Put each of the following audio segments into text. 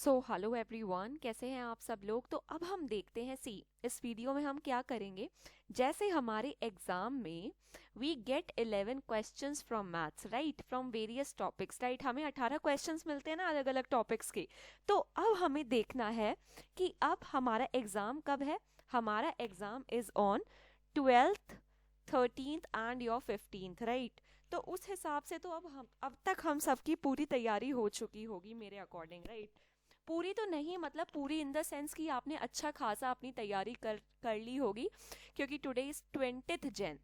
So hello everyone, कैसे हैं आप सब लोग। तो अब हम देखते हैं, इस वीडियो में हम क्या करेंगे। जैसे हमारे एग्जाम में we get 11 questions from maths, right, from various topics, right. हमें 18 क्वेश्चंस मिलते हैं ना, अलग अलग टॉपिक्स के। तो अब हमें देखना है कि अब हमारा एग्जाम कब है। हमारा exam is on 12th, 13th and your 15th, right. तो उस हिसाब से तो अब तक हम सबकी पूरी तैयारी हो चुकी होगी मेरे अकॉर्डिंग, राइट। पूरी तो नहीं, मतलब पूरी इन द सेंस कि आपने अच्छा खासा अपनी तैयारी कर कर ली होगी, क्योंकि टुडे इज 20th Jan।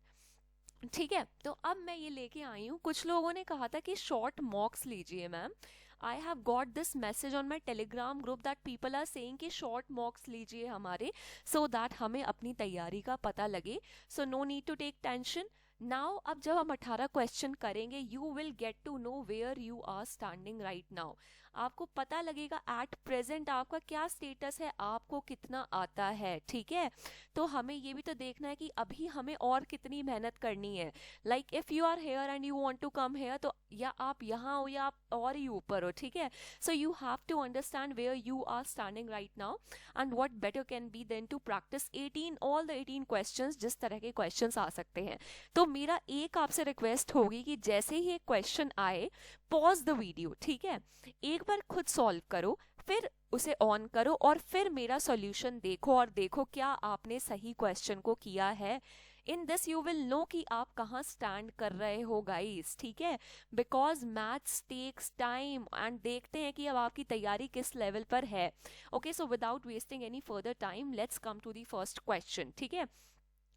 ठीक है, तो अब मैं ये लेके आई हूँ। कुछ लोगों ने कहा था कि शॉर्ट मॉक्स लीजिए ma'am. I have got this message on my Telegram group that people are saying कि शॉर्ट मॉक्स लीजिए हमारे, सो दैट हमें अपनी तैयारी का पता लगे। So no need to take tension. Now अब जब हम 18 क्वेश्चन करेंगे, you will get to know where you are standing right now. आपको पता लगेगा एट प्रेजेंट आपका क्या स्टेटस है, आपको कितना आता है। ठीक है, तो हमें ये भी तो देखना है कि अभी हमें और कितनी मेहनत करनी है। Like if you are here and you want to come here, तो या आप यहाँ हो या आप और ही ऊपर हो। ठीक है, so you have to understand where you are standing right now, and what better can be then to practise 18 all the 18 questions, जिस तरह के क्वेश्चंस आ सकते हैं। तो मेरा एक आपसे रिक्वेस्ट होगी कि जैसे ही एक क्वेश्चन आए, पॉज द वीडियो। ठीक है, एक बार खुद सॉल्व करो, फिर उसे ऑन करो और फिर मेरा सॉल्यूशन देखो, और देखो क्या आपने सही क्वेश्चन को किया है। In this you will know कि आप कहाँ स्टैंड कर रहे हो गाइस। ठीक है, because maths takes time, and देखते हैं कि अब आपकी तैयारी किस लेवल पर है। Okay, so without wasting any further time, let's come to the first question. ठीक है,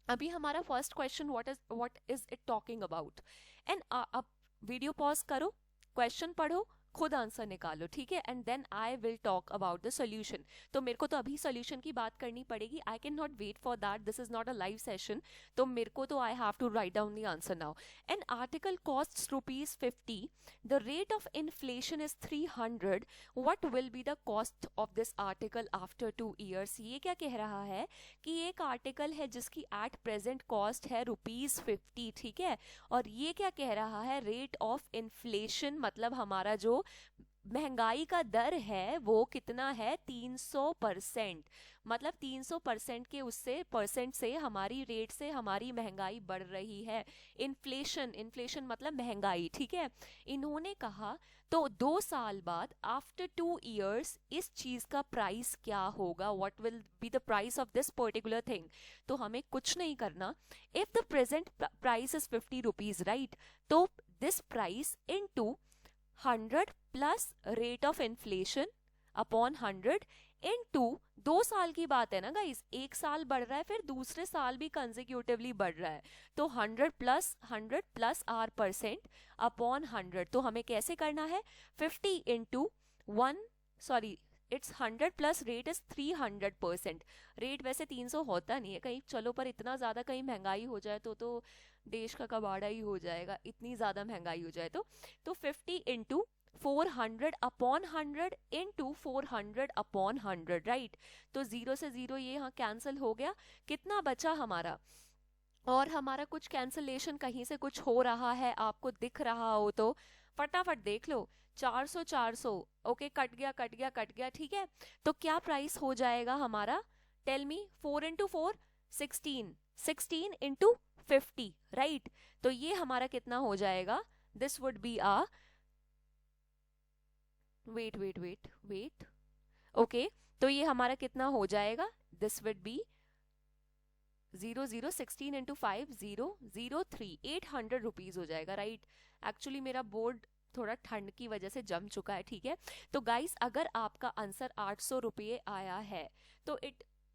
अभी हमारा first question, what is it talking about. And अब वीडियो पॉज करो, क्वेश्चन पढ़ो, खुद आंसर निकालो। ठीक है, and then I will talk about the solution. तो मेरे को तो अभी सोल्यूशन की बात करनी पड़ेगी। I can not wait for that, this is not a live session. तो मेरे को तो I have to write down the answer now. An article cost ₹50, the rate of inflation is 300, what will be the cost of this article after 2 years। ये क्या कह रहा है कि एक आर्टिकल है जिसकी एट प्रेजेंट कॉस्ट है ₹50। ठीक है, और ये क्या कह रहा है, रेट ऑफ इन्फ्लेशन, मतलब हमारा जो महंगाई का दर है वो कितना है, 300%। मतलब 300% के उससे परसेंट से, हमारी रेट से हमारी महंगाई बढ़ रही है। इन्फ्लेशन, इन्फ्लेशन मतलब महंगाई। ठीक है, इन्होंने कहा तो 2 साल बाद, आफ्टर 2 years, इस चीज का प्राइस क्या होगा, what will be the price of this particular thing. तो हमें कुछ नहीं करना। If the present price is ₹50, right, तो this price into 100 plus rate of inflation upon 100 into, 2 साल की बात है ना गाइस, एक साल बढ़ रहा है फिर दूसरे साल भी कंसेक्यूटिवली बढ़ रहा है। तो 100 प्लस आर परसेंट अपॉन 100। तो हमें कैसे करना है, 50 into 1, sorry, it's 100 plus rate is 300%। Rate वैसे 300 होता नहीं है कहीं, चलो, पर इतना ज्यादा कहीं महंगाई हो जाए तो देश का कबाड़ा ही हो जाएगा, इतनी ज्यादा महंगाई हो जाए तो 50 into 400 upon 100 into 400 upon 100, right. तो जीरो से जीरो ये यहाँ कैंसिल हो गया। कितना बचा हमारा, और हमारा कुछ कैंसलेशन कहीं से कुछ हो रहा है, आपको दिख रहा हो तो फटाफट देख लो। 400 400, ओके, कट गया कट गया कट गया। ठीक है, तो क्या प्राइस हो जाएगा हमारा, tell me. 4 into 4, 16, 16 into 50, right. तो ये हमारा कितना हो जाएगा, this would be uh, wait wait wait wait, okay, तो ये हमारा कितना हो जाएगा, दिस वुड बी 00, 16 इंटू 5, 003, ₹800 हो जाएगा, राइट। एक्चुअली मेरा बोर्ड थोड़ा ठंड की वजह से जम चुका है। ठीक है, तो गाइस अगर आपका आंसर ₹800 आया है, तो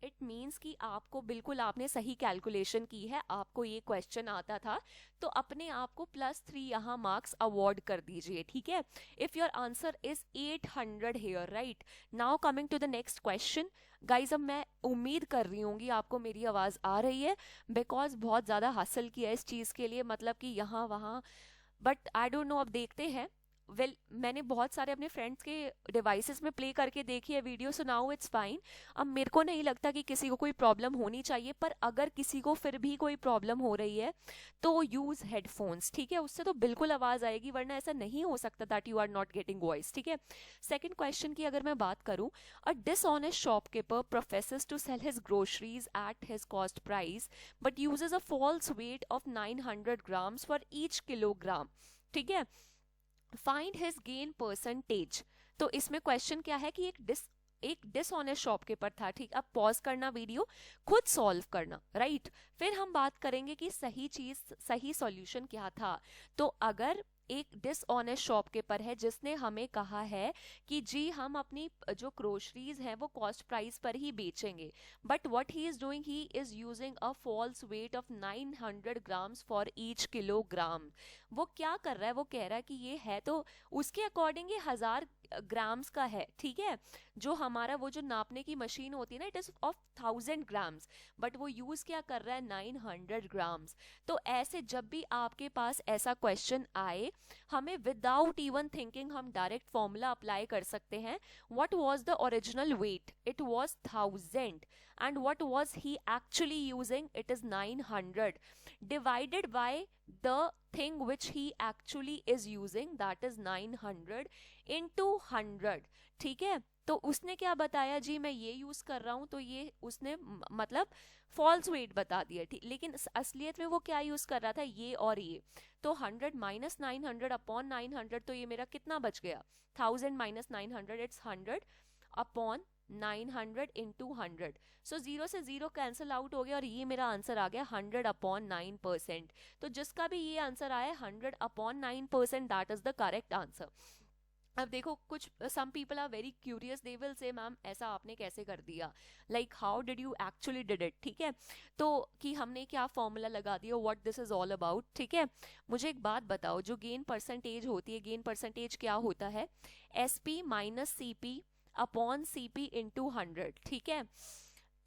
इट मीन्स कि आपको बिल्कुल, आपने सही कैलकुलेशन की है, आपको ये क्वेश्चन आता था। तो अपने आप को +3 यहाँ मार्क्स अवॉर्ड कर दीजिए। ठीक है, if your answer is 800 here, right. Now coming to the next question. Guys अब मैं उम्मीद कर रही हूँ आपको मेरी आवाज़ आ रही है, बिकॉज बहुत ज़्यादा हासिल किया है इस चीज़ के लिए, मतलब कि यहाँ वहाँ, बट आई डोंट नो, अब देखते हैं। वेल मैंने बहुत सारे अपने फ्रेंड्स के डिवाइसेस में प्ले करके देखी है video, so now it's fine. अब मेरे को नहीं लगता कि किसी को कोई प्रॉब्लम होनी चाहिए, पर अगर किसी को फिर भी कोई प्रॉब्लम हो रही है तो यूज हेडफोन्स, ठीक है, उससे तो बिल्कुल आवाज आएगी, वरना ऐसा नहीं हो सकता that you are not getting voice, ठीक है। सेकंड क्वेश्चन की अगर मैं बात करूं, a dishonest shopkeeper professes to sell his groceries at his cost price but uses a false weight of 900 grams for each kilogram, ठीक है, फाइंड हिज गेन परसेंटेज। तो इसमें क्वेश्चन क्या है कि एक डिसऑनेस्ट शॉपकीपर था, ठीक। अब पॉज करना वीडियो, खुद सॉल्व करना, राइट। फिर हम बात करेंगे कि सही चीज, सही सॉल्यूशन क्या था। तो अगर एक डिसऑनेस्ट शॉपकीपर है जिसने हमें कहा है कि जी हम अपनी जो ग्रोसरीज है वो कॉस्ट प्राइस पर ही बेचेंगे, but what he is doing, he is using a false weight of 900 grams for each kilogram. वो क्या कर रहा है, वो कह रहा है कि ये है तो उसके अकॉर्डिंग ये 1000 ग्राम्स का है, ठीक है। जो हमारा वो जो नापने की मशीन होती है ना, it is of 1000 grams, but वो यूज क्या कर रहा है, 900 ग्राम्स। तो ऐसे जब भी आपके पास ऐसा क्वेश्चन आए, हमें विदाउट इवन थिंकिंग हम डायरेक्ट फॉर्मूला अप्लाई कर सकते हैं। What was the original wait, it was 1000, and what was he actually using, it is 900 divided by the thing which he actually is using, that is 900 into 100, ठीक है। तो उसने क्या बताया जी, मैं ये यूज कर रहा हूं, तो ये उसने मतलब फॉल्स वेट बता दिया, ठीक। लेकिन असलियत में वो क्या यूज कर रहा था, ये और ये। तो 100 माइनस 900 अपॉन 900, तो ये मेरा कितना बच गया, 1000 minus 900, it's 100 upon 900 into 100। So zero से जीरो कैंसिल आउट हो गया और ये मेरा आंसर आ गया 100 अपॉन 9%। तो जिसका भी ये आंसर आया 100 upon 9%, that is the correct answer. अब देखो, कुछ some people are very curious, they will say ma'am ऐसा आपने कैसे कर दिया, like how did you actually did it, ठीक है। तो कि हमने क्या फॉर्मूला लगा दिया, what this is all about, ठीक है। मुझे एक बात बताओ, जो गेन परसेंटेज होती है, गेन परसेंटेज क्या होता है, S P minus C P upon C P into 100, ठीक है।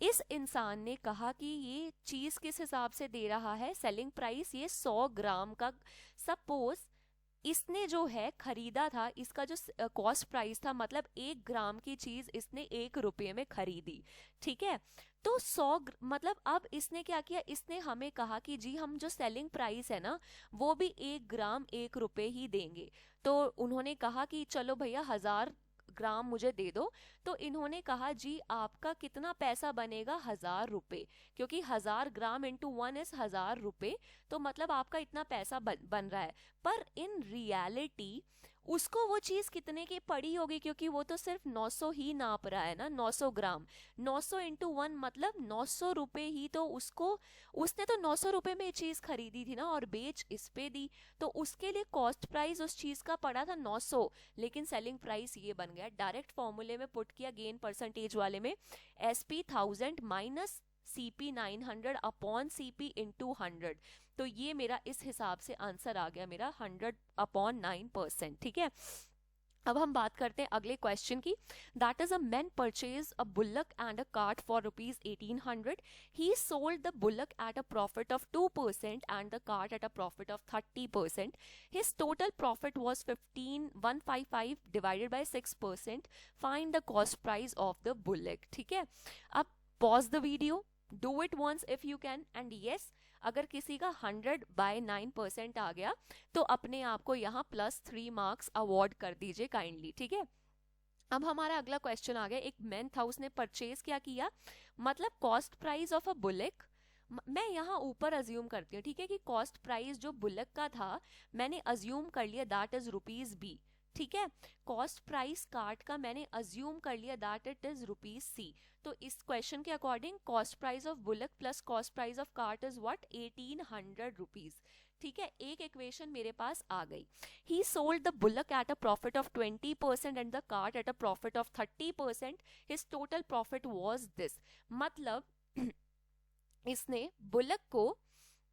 इस इंसान ने कहा कि ये चीज किस हिसाब से दे रहा है, सेलिंग प्राइस ये 100 ग्राम का, सपोज इसने जो है खरीदा था, इसका जो कॉस्ट प्राइस था, मतलब 1 ग्राम की चीज इसने 1 रुपये में खरीदी, ठीक है। तो 100 मतलब अब इसने क्या किया, इसने हमें कहा कि जी हम जो सेलिंग प्राइस है ना, वो भी 1 ग्राम 1 रुपये ही देंगे। तो उन्होंने कहा कि चलो भैया 1000 ग्राम मुझे दे दो। तो इन्होंने कहा जी आपका कितना पैसा बनेगा, 1000 रुपये, क्योंकि 1000 ग्राम इंटू 1 इज 1000 रुपये, तो मतलब आपका इतना पैसा बन रहा है। पर इन रियलिटी उसको वो चीज कितने की पड़ी होगी, क्योंकि वो तो सिर्फ 900 ही नाप रहा है ना, 900 ग्राम, 900 इंटू 1 मतलब 900 रुपये ही, तो उसको उसने तो 900 रुपये में चीज खरीदी थी ना, और बेच इस पे दी, तो उसके लिए कॉस्ट प्राइस उस चीज का पड़ा था 900, लेकिन सेलिंग प्राइस ये बन गया। डायरेक्ट फॉर्मूले में पुट किया गेन परसेंटेज वाले में, S P 1000 minus CP 900 upon CP into 100, तो ये मेरा इस हिसाब से आंसर आ गया मेरा 100 अपॉन 9%, ठीक है। अब हम बात करते हैं अगले क्वेश्चन की, that is a man purchase a bullock and a cart for ₹1800, he sold the bullock at a profit of 2% and the cart at a profit of 30%, his total profit was 15155 divided by 6%, find the cost price of the bullock, ठीक है। अब pause the video, do it once if you can, and yes अगर किसी का 100/9% आ गया तो अपने आप को यहाँ +3 मार्क्स अवॉर्ड कर दीजिए काइंडली, ठीक है। अब हमारा अगला क्वेश्चन आ गया, एक मैन था, उसने परचेज क्या किया, मतलब कॉस्ट प्राइस ऑफ अ बुलेक। मैं यहाँ ऊपर अज्यूम करती हूँ, ठीक है, कि कॉस्ट प्राइस जो बुलक का था मैंने अज्यूम कर लिया दैट इज ₹B, ठीक है। कॉस्ट प्राइस कार्ट का मैंने अज्यूम कर लिया दैट इट इज ₹C। तो इस क्वेश्चन के according cost price of bullock plus cost price of cart is what, 1800 rupees, ठीक है। एक इक्वेशन मेरे पास आ गई। ही sold the bullock at a profit of 20% and the cart at a profit of 30%, his total profit was this, मतलब इसने bullock को,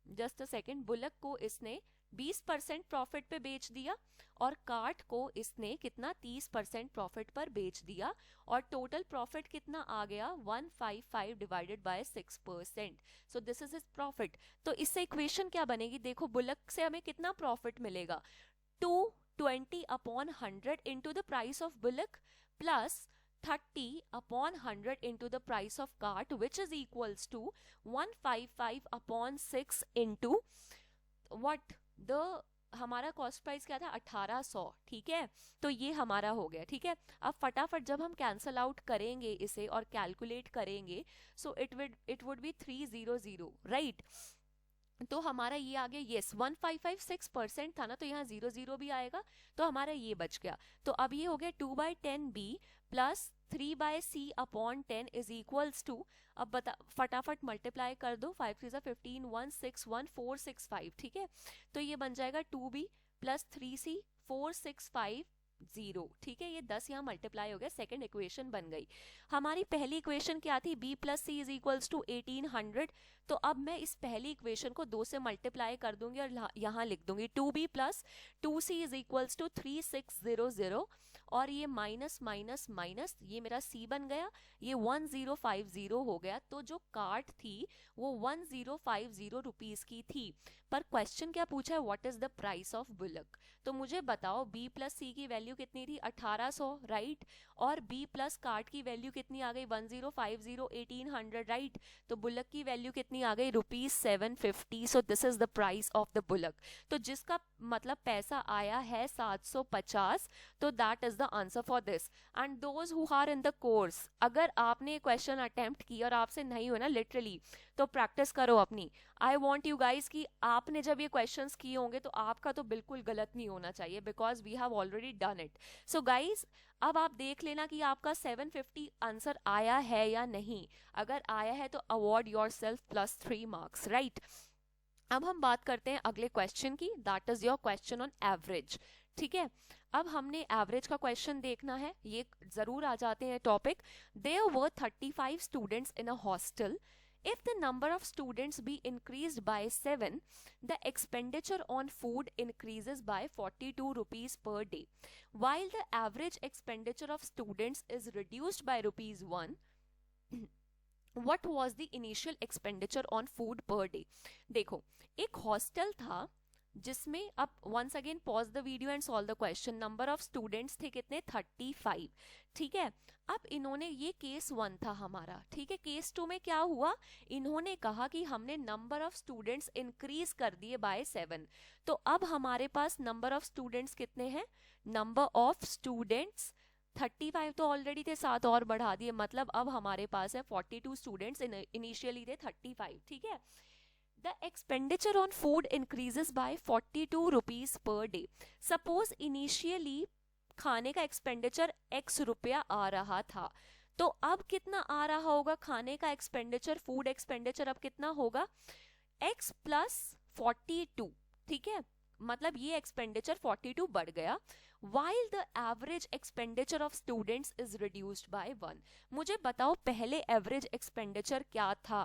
just a second, bullock को इसने 20% प्रॉफिट पे बेच दिया और कार्ट को इसने कितना 30% प्रॉफिट पर बेच दिया, और टोटल प्रॉफिट कितना आ गया 155 divided by 6%, so this is his profit. तो इससे इक्वेशन क्या बनेगी, देखो बुलक से हमें कितना प्रॉफिट मिलेगा, 2 20/100 into the price of bullock plus 30/100 into the price of cart, which is equals to 155/6 into what the हमारा कॉस्ट प्राइस क्या था 1800, ठीक है। तो ये हमारा हो गया, ठीक है। अब फटाफट जब हम कैंसल आउट करेंगे इसे और कैलकुलेट करेंगे, so it would B 300, right. तो हमारा ये आ गया, यस 1556% था ना, तो यहाँ 00 भी आएगा, तो हमारा ये बच गया। तो अब ये हो गया 2/10b plus 3/c/10 is equals to, अब बता फटाफट मल्टीप्लाई कर दो, 5 3 15 161 ठीक है। तो ये बन जाएगा 2b प्लस 3c 4650, ठीक है। ये 10 यहाँ मल्टीप्लाई हो गया, सेकंड इक्वेशन बन गई। हमारी पहली इक्वेशन क्या थी, b plus C is equals to 1800। तो अब मैं इस पहली इक्वेशन को 2 से मल्टीप्लाई कर दूंगी और यहाँ लिख दूंगी 2b plus 2c is equals to 3600, और ये माइनस माइनस माइनस, ये मेरा c बन गया, ये 1050 हो गया। तो जो कार्ट थी वो 1050 रुपीज की थी, पर क्वेश्चन क्या पूछा है, what is the price of bullock. तो मुझे बताओ b प्लस सी की वैल्यू कितनी थी 1800, राइट, और b प्लस कार्ट की वैल्यू कितनी आ गई 1050 1800, राइट। तो बुलक की वैल्यू कितनी आ गई ₹750। So this is the price of the bullock. तो जिसका मतलब पैसा आया है 750, तो that is the answer for this. And those who are in the course, अगर आपने क्वेश्चन अटेम्प्ट किया और आपसे नहीं हुआ ना लिटरली, तो प्रैक्टिस करो अपनी। आई वॉन्ट यू गाइज कि आपने जब ये क्वेश्चंस किए होंगे तो आपका तो बिल्कुल गलत नहीं होना चाहिए, because we have already done it. So guys अब आप देख लेना कि आपका 750 आंसर आया है या नहीं। अगर आया है तो award your self +3 marks, right. अब हम बात करते हैं अगले क्वेश्चन की, that is your question on average, ठीक है। अब हमने एवरेज का क्वेश्चन देखना है, ये जरूर आ जाते हैं topic. There were 35 students in a hostel. If the number of students be increased by 7, the expenditure on food increases by 42 rupees per day, while the average expenditure of students is reduced by rupees 1. What was the initial expenditure on food per day? देखो, एक hostel था जिसमें, अब once again pause the video and solve the question. Number of students थे कितने 35, ठीक है। अब इन्होंने, ये केस 1 था हमारा, ठीक है। केस 2 में क्या हुआ, इन्होंने कहा कि हमने नंबर ऑफ स्टूडेंट्स इंक्रीज कर दिए बाय 7। तो अब हमारे पास नंबर ऑफ स्टूडेंट्स कितने हैं, नंबर ऑफ स्टूडेंट्स 35 तो ऑलरेडी थे, 7 और बढ़ा दिए, मतलब अब हमारे पास है 42 स्टूडेंट्स, इनिशियली थे 35, ठीक है। The expenditure on food increases by 42 rupees per day. Suppose initially खाने का एक्सपेंडिचर x रुपया आ रहा था, तो अब कितना आ रहा होगा खाने का एक्सपेंडिचर, फूड एक्सपेंडिचर अब कितना होगा x प्लस 42, ठीक है। मतलब ये एक्सपेंडिचर 42 बढ़ गया, while the average expenditure of students is reduced by 1. मुझे बताओ पहले एवरेज एक्सपेंडिचर क्या था।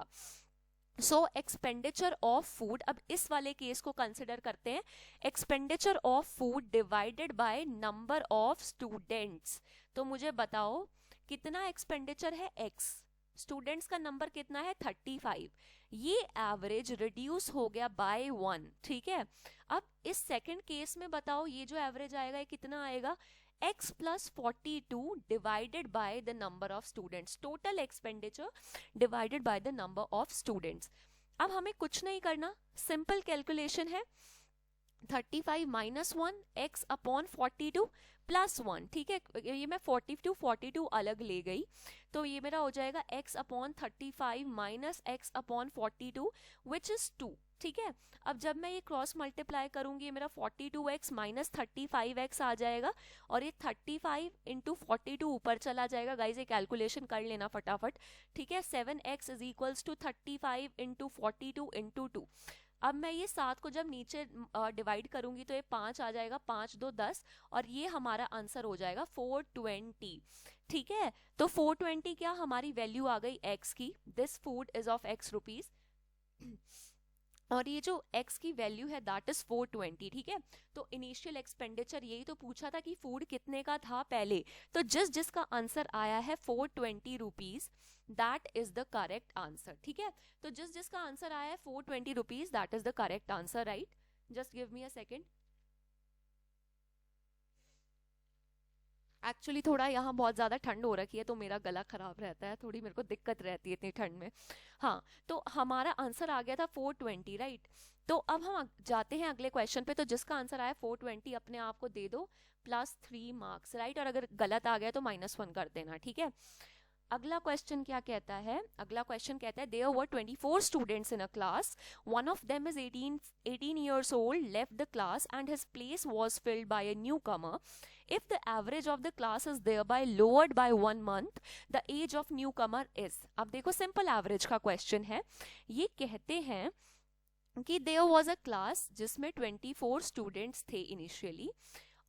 सो एक्सपेंडिचर ऑफ फूड, अब इस वाले केस को कंसिडर करते हैं, expenditure of food divided by number of students. तो मुझे बताओ कितना एक्सपेंडिचर है x, स्टूडेंट्स का नंबर कितना है 35, ये एवरेज रिड्यूस हो गया बाय 1, ठीक है। अब इस सेकंड केस में बताओ ये जो एवरेज आएगा ये कितना आएगा, x plus 42 divided by the number of students, total expenditure divided by the number of students. अब हमें कुछ नहीं करना, सिंपल कैलकुलेशन है, 35 minus 1 x upon 42 प्लस 1, ठीक है। ये मैं 42 अलग ले गई, तो ये मेरा हो जाएगा x upon 35 minus x upon 42 which is 2, ठीक है। अब जब मैं ये क्रॉस मल्टीप्लाई करूंगी, ये मेरा 42x माइनस 35x आ जाएगा, और ये 35 इंटू 42 ऊपर चला जाएगा। गाइज ये कैलकुलेशन कर लेना फटाफट, ठीक है। 7x is equals to 35 into 42 into 2। अब मैं ये 7 को जब नीचे डिवाइड करूंगी तो ये 5 आ जाएगा, 5 2 10, और ये हमारा आंसर हो जाएगा 420, ठीक है। तो 420 क्या हमारी वैल्यू आ गई x की, this food is of x rupees, और ये जो x की वैल्यू है दैट इज 420, ठीक है। तो इनिशियल एक्सपेंडिचर, यही तो पूछा था कि फूड कितने का था पहले, तो जिसका आंसर आया है 420 rupees, that is the correct answer, ठीक है। तो जिसका आंसर आया है 420 rupees, that is the correct answer, right. Just give me a second. Actually थोड़ा यहाँ बहुत ज़्यादा ठंड हो रखी है तो मेरा गला खराब रहता है, थोड़ी मेरे को दिक्कत रहती है इतनी ठंड में। हाँ, तो हमारा आंसर आ गया था 420, राइट। तो अब हम जाते हैं अगले क्वेश्चन पे। तो जिसका आंसर आया 420 अपने आप को दे दो +3 मार्क्स, राइट। और अगर गलत आ गया तो -1 कर देना, ठीक है। अगला क्वेश्चन क्या कहता है? अगला क्वेश्चन कहता है there were 24 students in a class, one of them is 18 years old, left the class and his place was filled by a newcomer. If the average of the class is thereby lowered by 1 month, the age of newcomer is। अब देखो simple average का question है। ये कहते हैं कि there was a class जिसमें 24 students थे इनिशियली,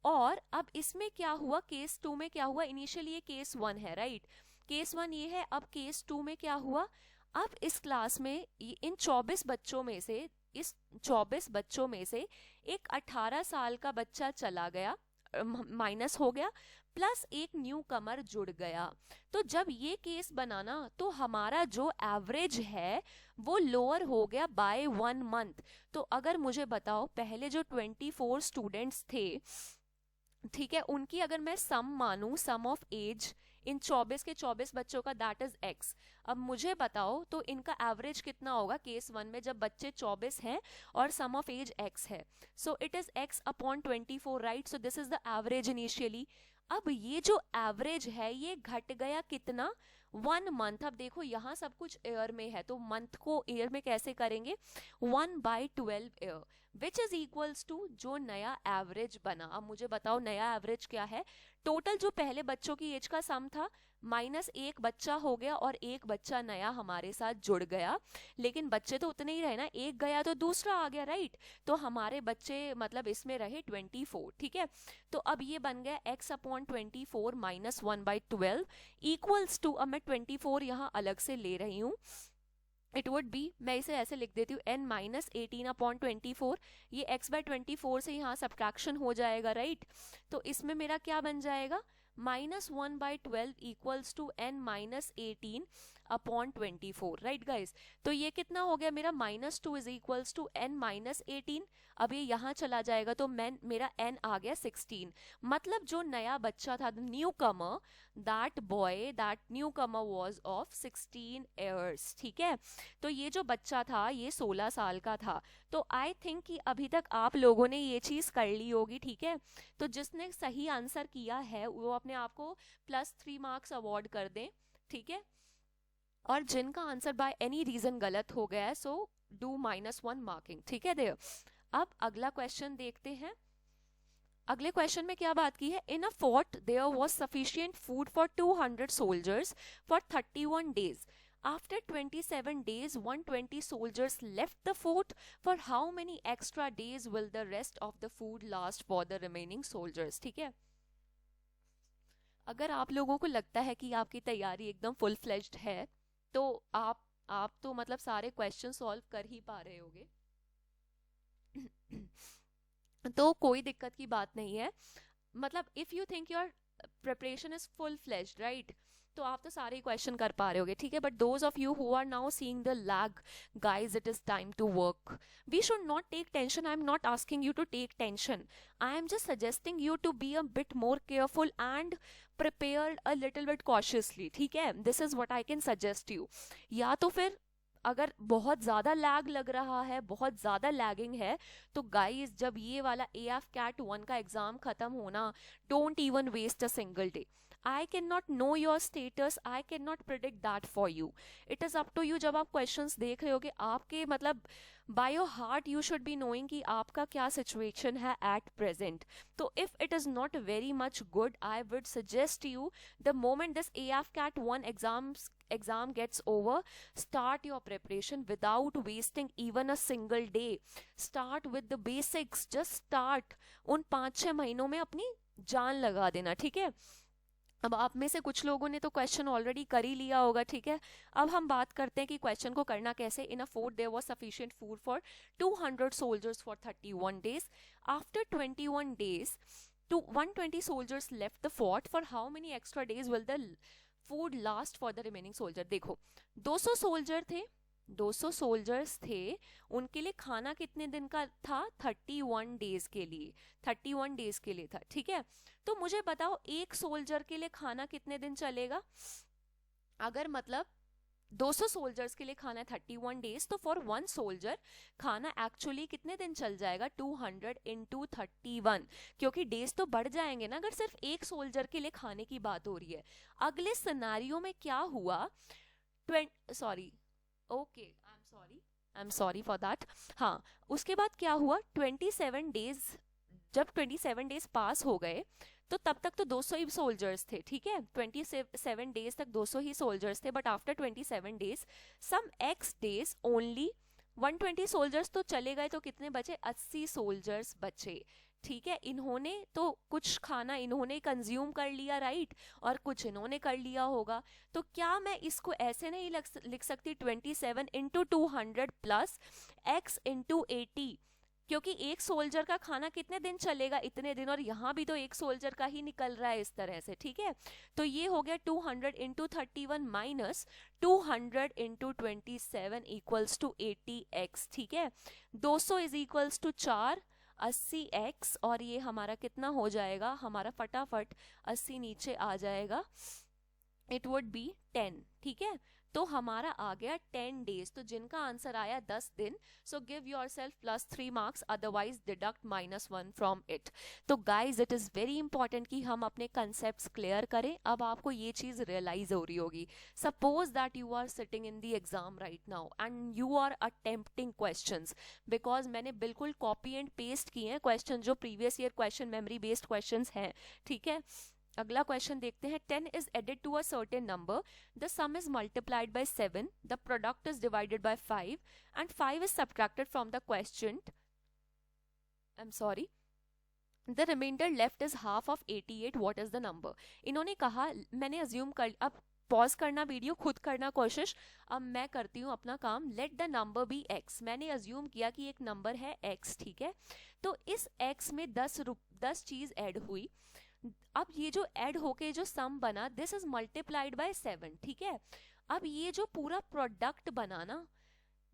और अब इसमें क्या हुआ, केस 2 में क्या हुआ, इनिशियली ये केस 1 है, राइट। केस 1 ये है। अब केस 2 में क्या हुआ, अब इस क्लास में इन 24 बच्चों में से, इस 24 बच्चों में से एक 18 साल का बच्चा चला गया, माइनस हो गया, प्लस एक न्यू कमर जुड़ गया। तो जब ये केस बनाना तो हमारा जो एवरेज है वो लोअर हो गया बाय 1 मंथ। तो अगर मुझे बताओ पहले जो 24 स्टूडेंट्स थे, ठीक है, उनकी अगर मैं सम मानूं, सम ऑफ एज इन 24 के 24 बच्चों का, दैट इज x। अब मुझे बताओ तो इनका एवरेज कितना होगा केस 1 में, जब बच्चे 24 हैं और सम ऑफ एज x है। So it is x/24, right. So this is the average initially. अब ये जो एवरेज है ये घट गया कितना, 1 मंथ। अब देखो यहाँ सब कुछ ईयर में है तो मंथ को ईयर में कैसे करेंगे, 1/12 year, which is equals to जो नया एवरेज बना। अब मुझे बताओ नया एवरेज क्या है, टोटल जो पहले बच्चों की एज का सम था माइनस एक बच्चा हो गया और एक बच्चा नया हमारे साथ जुड़ गया, लेकिन बच्चे तो उतने ही रहे ना, एक गया तो दूसरा आ गया, राइट। तो हमारे बच्चे मतलब इसमें रहे 24, ठीक है। तो अब ये बन गया x/24 -1/12 इक्वल्स टू, अब मैं 24 यहाँ अलग से ले रही हूँ, इट वुड बी, मैं इसे ऐसे लिख देती हूँ, n-18/24। ये x/24 से यहाँ सब्ट्रैक्शन हो जाएगा, राइट। तो इसमें मेरा क्या बन जाएगा, -1/12 equals to n-18/24, right guys. तो ये कितना हो गया मेरा, -2 इज इक्वल्स टू n-18। अब ये यहाँ चला जाएगा तो मेरा n आ गया 16। मतलब जो नया बच्चा था, new Qamar, that boy, that new Qamar was of 16 years, ठीक है। तो ये जो बच्चा था ये 16 साल का था। तो आई थिंक कि अभी तक आप लोगों ने ये चीज़ कर ली होगी, ठीक है। तो जिसने सही आंसर किया है वो अपने आप को +3 मार्क्स अवॉर्ड कर दें, ठीक है। और जिनका आंसर बाय एनी रीजन गलत हो गया है सो डू -1 मार्किंग, ठीक है देयर। अब अगला क्वेश्चन देखते हैं। अगले क्वेश्चन में क्या बात की है, in a fort there was sufficient food for 200 soldiers for 31 days. After 27 days, 120 soldiers left the fort. For how many extra days will the rest of the food last for the remaining soldiers? ठीक है। अगर आप लोगों को लगता है कि आपकी तैयारी एकदम फुल फ्लेज्ड है तो आप तो मतलब सारे क्वेश्चन सॉल्व कर ही पा रहे होगे। तो कोई दिक्कत की बात नहीं है। मतलब if you think your preparation is full fledged, right, तो आप तो सारे क्वेश्चन कर पा रहे होगे, ठीक है। But those of you who are now seeing the lag, guys, it is time to work. We should not take tension. I am not asking you to take tension, I am just suggesting you to be a bit more careful and prepared a little bit cautiously, ठीक है। This is what I can suggest you. या तो फिर अगर बहुत ज़्यादा lag लग रहा है, बहुत ज़्यादा लैगिंग है, तो गाइस जब ये वाला AF CAT 1 का एग्ज़ाम ख़त्म होना, don't even waste a single day. I can not know your status, I can not predict that for you, it is up to you. जब आप क्वेश्चंस देख रहे होगे आपके मतलब by your heart you should be knowing कि आपका क्या सिचुएशन है एट प्रेजेंट। तो if it is not very much good, I would suggest you the moment this AF CAT 1 exam gets over, start your preparation without wasting even a single day. Start with the basics, just start। उन 5-6 महीनों में अपनी जान लगा देना, ठीक है। अब आप में से कुछ लोगों ने तो क्वेश्चन ऑलरेडी कर ही लिया होगा, ठीक है। अब हम बात करते हैं कि क्वेश्चन को करना कैसे। In a fort there was sufficient food for 200 soldiers for 31 days. After 21 days to 120 soldiers left the fort. For how many extra days will the food last for the remaining soldier. देखो 200 soldier थे, 200 soldiers थे, उनके लिए खाना कितने दिन का था? 31 डेज के लिए, 31 डेज के लिए था, ठीक है। तो मुझे बताओ एक सोल्जर के लिए खाना कितने दिन चलेगा? अगर मतलब 200 सोल्जर्स के लिए खाना है 31 डेज, तो फॉर वन सोल्जर खाना एक्चुअली कितने दिन चल जाएगा? 200 इंटू 31, क्योंकि डेज तो बढ़ जाएंगे ना अगर सिर्फ एक सोल्जर के लिए खाने की बात हो रही है। अगले सिनारियो में क्या हुआ? Sorry, okay, I am sorry for that. हाँ, उसके बाद क्या हुआ? 27 डेज, जब 27 डेज पास हो गए तो तब तक तो 200 ही सोल्जर्स थे, ठीक है। 27 डेज तक 200 ही सोल्जर्स थे, but after 27 days some X days only 120 soldiers तो चले गए, तो कितने बचे? 80 सोल्जर्स बचे, ठीक है। इन्होंने तो कुछ खाना इन्होंने कंज्यूम कर लिया, राइट, और कुछ इन्होंने कर लिया होगा। तो क्या मैं इसको ऐसे नहीं लिख सकती 27 इंटू 200 प्लस एक्स इंटू 80, क्योंकि एक सोल्जर का खाना कितने दिन चलेगा? इतने दिन, और यहाँ भी तो एक सोल्जर का ही निकल रहा है इस तरह से, ठीक है। तो ये हो गया 200 into 31 minus 200 into 27 equals to 80x, ठीक है। 200 इज इक्वल्स टू 4, 80x, और ये हमारा कितना हो जाएगा? हमारा फटाफट 80 नीचे आ जाएगा, इट वुड बी 10, ठीक है। तो हमारा आ गया 10 डेज, तो जिनका आंसर आया 10 दिन, so give yourself plus 3 marks, otherwise deduct -1 from it. तो guys it is very important कि हम अपने कंसेप्ट क्लियर करें। अब आपको ये चीज रियलाइज हो रही होगी, suppose that you are sitting in the exam right now and you are attempting questions, because मैंने बिल्कुल कॉपी एंड पेस्ट किए हैं क्वेश्चन, जो previous year question memory based question हैं, ठीक है। अगला क्वेश्चन देखते हैं। 10 is added to a certain number, the sum is multiplied by 7, the product is divided by 5 and 5 is subtracted from the quotient, I'm sorry, the remainder left is half of 88, what is the number? इन्होंने कहा, मैंने assume कर, अब pause करना video, खुद करना कोशिश। अब मैं करती हूँ अपना काम। Let the number be x, मैंने अज्यूम किया कि एक नंबर है x, ठीक है। तो इस x में 10 चीज ऐड हुई। अब ये जो ऐड होके जो सम बना, दिस इज मल्टीप्लाइड बाय 7, ठीक है। अब ये जो पूरा प्रोडक्ट बना ना,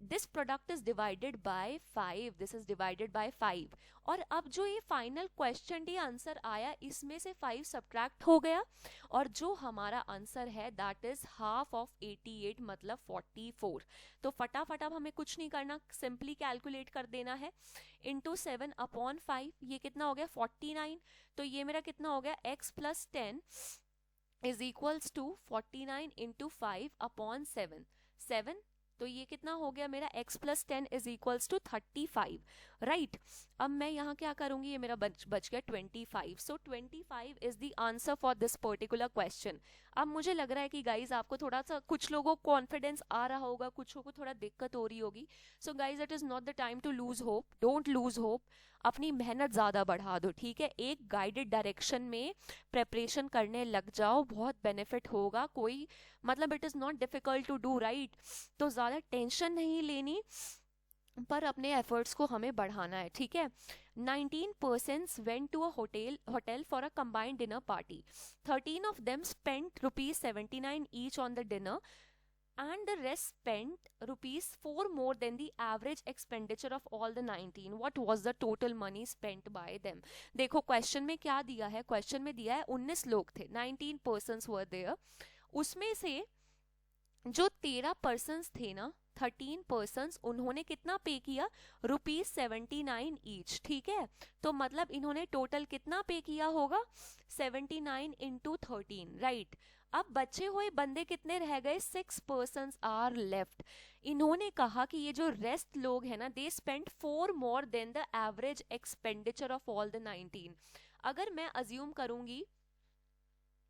this product is divided by 5, this is divided by 5, और अब जो ये फाइनल क्वेश्चन डी आंसर आया, इसमें से 5 सब्ट्रैक्ट हो गया, और जो हमारा आंसर है दैट इज हाफ ऑफ 88, मतलब 44। तो फटाफट अब हमें कुछ नहीं करना, सिंपली कैलकुलेट कर देना है, इंटू 7 अपॉन 5, ये कितना हो गया? 49। तो ये मेरा कितना हो गया? x plus 10 is equals to 49 into 5 upon 7, तो ये कितना हो गया मेरा? x plus 10 is equals to 35, right. अब मैं यहाँ क्या करूंगी? ये मेरा बच गया 25, सो 25 is the answer for this particular question. अब मुझे लग रहा है कि गाइज आपको थोड़ा सा, कुछ लोगों को कॉन्फिडेंस आ रहा होगा, कुछ को थोड़ा दिक्कत हो रही होगी। So guys it is not the time to lose hope, don't lose hope, अपनी मेहनत ज्यादा बढ़ा दो, ठीक है। एक गाइडेड डायरेक्शन में प्रेपरेशन करने लग जाओ, बहुत बेनिफिट होगा। कोई मतलब it is not difficult to do, right. तो ज्यादा टेंशन नहीं लेनी, पर अपने एफर्ट्स को हमें बढ़ाना है, ठीक है। 19 persons went to a hotel for a combined dinner party. 13 of them spent ₹79 each on the dinner, and the rest spent ₹4 more than the average expenditure of all the 19. What was the total money spent by them? देखो question में क्या दिया है, question में दिया है 19 लोग थे, 19 persons were there, उसमें से जो 13 पर्सन्स थे ना, 13 पर्सन्स, उन्होंने कितना पे किया? ₹79 ईच, ठीक है। तो मतलब इन्होंने टोटल कितना पे किया होगा? 79 इंटू 13, राइट। अब बचे हुए बंदे कितने रह गए? 6 पर्सन्स आर लेफ्ट। इन्होंने कहा कि ये जो रेस्ट लोग हैं ना, they spend 4 more than the average expenditure of all the 19। अगर मैं अज्यूम करूंगी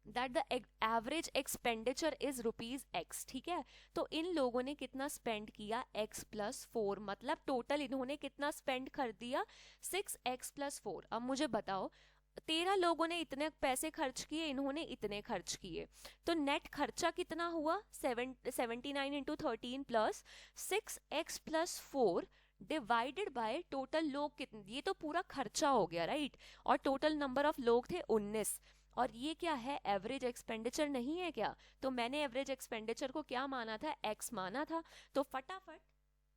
that the average expenditure is ₹x, ठीक है, तो इन लोगों ने कितना स्पेंड किया? x प्लस 4, मतलब टोटल इन्होंने कितना स्पेंड कर दिया? 6x plus 4। अब मुझे बताओ, 13 लोगों ने इतने पैसे खर्च किए, इन्होंने इतने खर्च किए, तो नेट खर्चा कितना हुआ? 79 into 13 plus 6x plus 4 divided by total लोग कितने, ये तो पूरा खर्चा हो गया, राइट। और टोटल नंबर ऑफ लोग थे 19, और ये क्या है, एवरेज एक्सपेंडिचर नहीं है क्या? तो मैंने एवरेज एक्सपेंडिचर को क्या माना था, x माना था। तो फटाफट,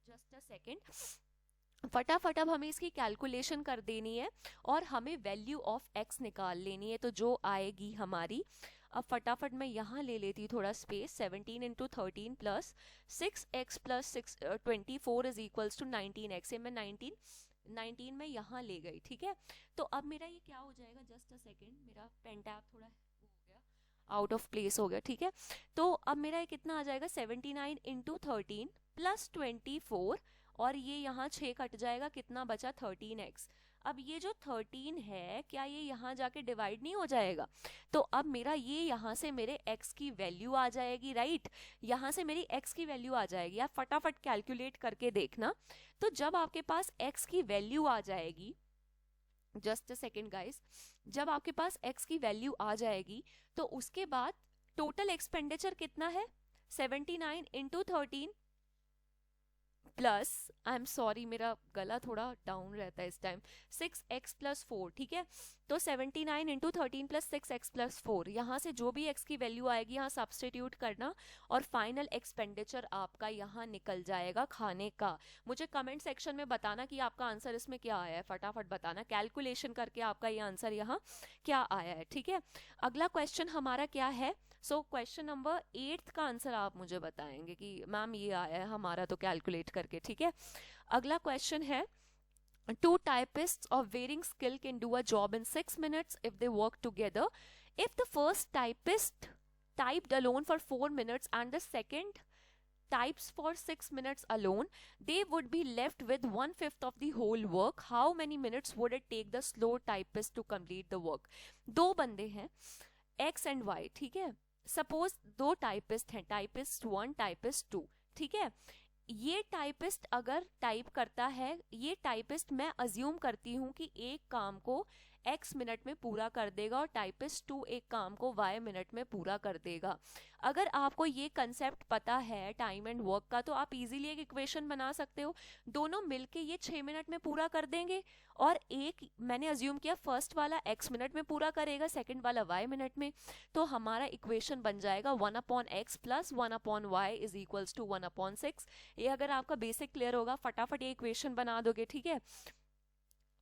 जस्ट अ सेकेंड, फटाफट अब हमें इसकी कैलकुलेशन कर देनी है और हमें वैल्यू ऑफ x निकाल लेनी है। तो जो आएगी हमारी, अब फटाफट मैं यहाँ ले लेती हूँ थोड़ा space, 17 into 13 plus 6x plus 24 is equals to 19x। मैं 19 में यहाँ ले गई, ठीक है। तो अब मेरा ये क्या हो जाएगा, जस्ट अ सेकेंड, मेरा पेन टैब थोड़ा हो गया, आउट ऑफ प्लेस हो गया, ठीक है। तो अब मेरा ये कितना आ जाएगा, 79 इंटू 13 प्लस 24, और ये यहाँ 6 कट जाएगा, कितना बचा 13x। अब ये जो 13 है, क्या ये यहाँ जाके डिवाइड नहीं हो जाएगा? तो अब मेरा ये यहाँ से मेरे x की वैल्यू आ जाएगी, राइट। यहाँ से मेरी x की वैल्यू आ जाएगी, आप फटाफट कैलकुलेट करके देखना। तो जब आपके पास x की वैल्यू आ जाएगी, जस्ट अ सेकेंड गाइस, जब आपके पास x की वैल्यू आ जाएगी तो उसके बाद टोटल एक्सपेंडिचर कितना है, 79 into 13 plus, I am sorry मेरा गला थोड़ा डाउन रहता है इस टाइम, 6x प्लस 4, ठीक है। तो 79 इंटू 13 प्लस 6x प्लस 4, यहाँ से जो भी x की वैल्यू आएगी यहाँ सब्सटीट्यूट करना और फाइनल एक्सपेंडिचर आपका यहाँ निकल जाएगा खाने का। मुझे कमेंट सेक्शन में बताना कि आपका आंसर इसमें क्या आया है, फटाफट बताना कैलकुलेशन करके आपका ये आंसर यहाँ क्या आया है, ठीक है। अगला क्वेश्चन हमारा क्या है, सो क्वेश्चन नंबर 8 का आंसर आप मुझे बताएंगे कि मैम ये आया है हमारा, तो कैलकुलेट करके, ठीक है। अगला क्वेश्चन है, two typists of varying skill can do a job in 6 minutes if they work together. If the first typist typed alone for 4 minutes and the second types for 6 minutes alone, they would be left with 1/5 of the whole work. How many minutes would it take the slow typist to complete the work? दो बंदे हैं x and y, ठीक है। Suppose दो typist हैं, typist 1 typist 2, ठीक है। ये टाइपिस्ट अगर टाइप करता है, ये टाइपिस्ट मैं अज्यूम करती हूँ कि एक काम को x मिनट में पूरा कर देगा और टाइपिस्ट 2 एक काम को y मिनट में पूरा कर देगा। अगर आपको ये कंसेप्ट पता है टाइम एंड वर्क का, तो आप इजीली एक इक्वेशन बना सकते हो, दोनों मिलके ये 6 मिनट में पूरा कर देंगे और एक मैंने अज्यूम किया फर्स्ट वाला x मिनट में पूरा करेगा, सेकंड वाला y मिनट में। तो हमारा इक्वेशन बन जाएगा 1/x plus 1/y is equals to 1/6। ये अगर आपका बेसिक क्लियर होगा फटाफट ये इक्वेशन बना दोगे, ठीक है।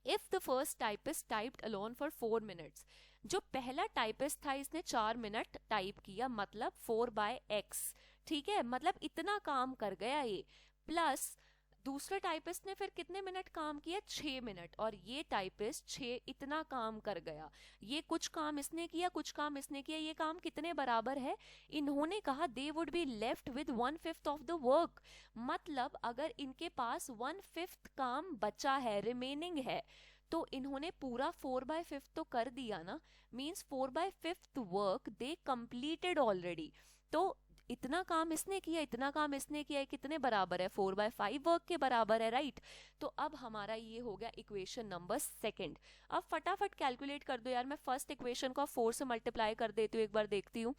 If the first typist typed alone for 4 minutes, जो पहला टाइपिस्ट था इसने 4 मिनट टाइप किया, मतलब 4/x, ठीक है, मतलब इतना काम कर गया ये। प्लस दूसरे टाइपिस्ट ने फिर कितने मिनट काम किया, 6 मिनट, और ये टाइपिस्ट 6 इतना काम कर गया। ये कुछ काम इसने किया, कुछ काम इसने किया, ये काम कितने बराबर है, इन्होंने कहा they would be left with 1/5 of the work. मतलब अगर इनके पास 1/5 काम बचा है, रिमेनिंग है, तो इन्होंने पूरा 4/5 तो कर दिया ना, मीन्स 4/5 वर्क दे कंप्लीटेड ऑलरेडी। तो इतना काम इसने किया, इतना काम इसने किया, कितने बराबर है, 4/5 वर्क के बराबर है, राइट। तो अब हमारा ये हो गया इक्वेशन नंबर सेकंड। अब फटाफट कैलकुलेट कर दो यार, मैं फर्स्ट इक्वेशन को 4 से मल्टीप्लाई कर देती हूँ, एक बार देखती हूँ।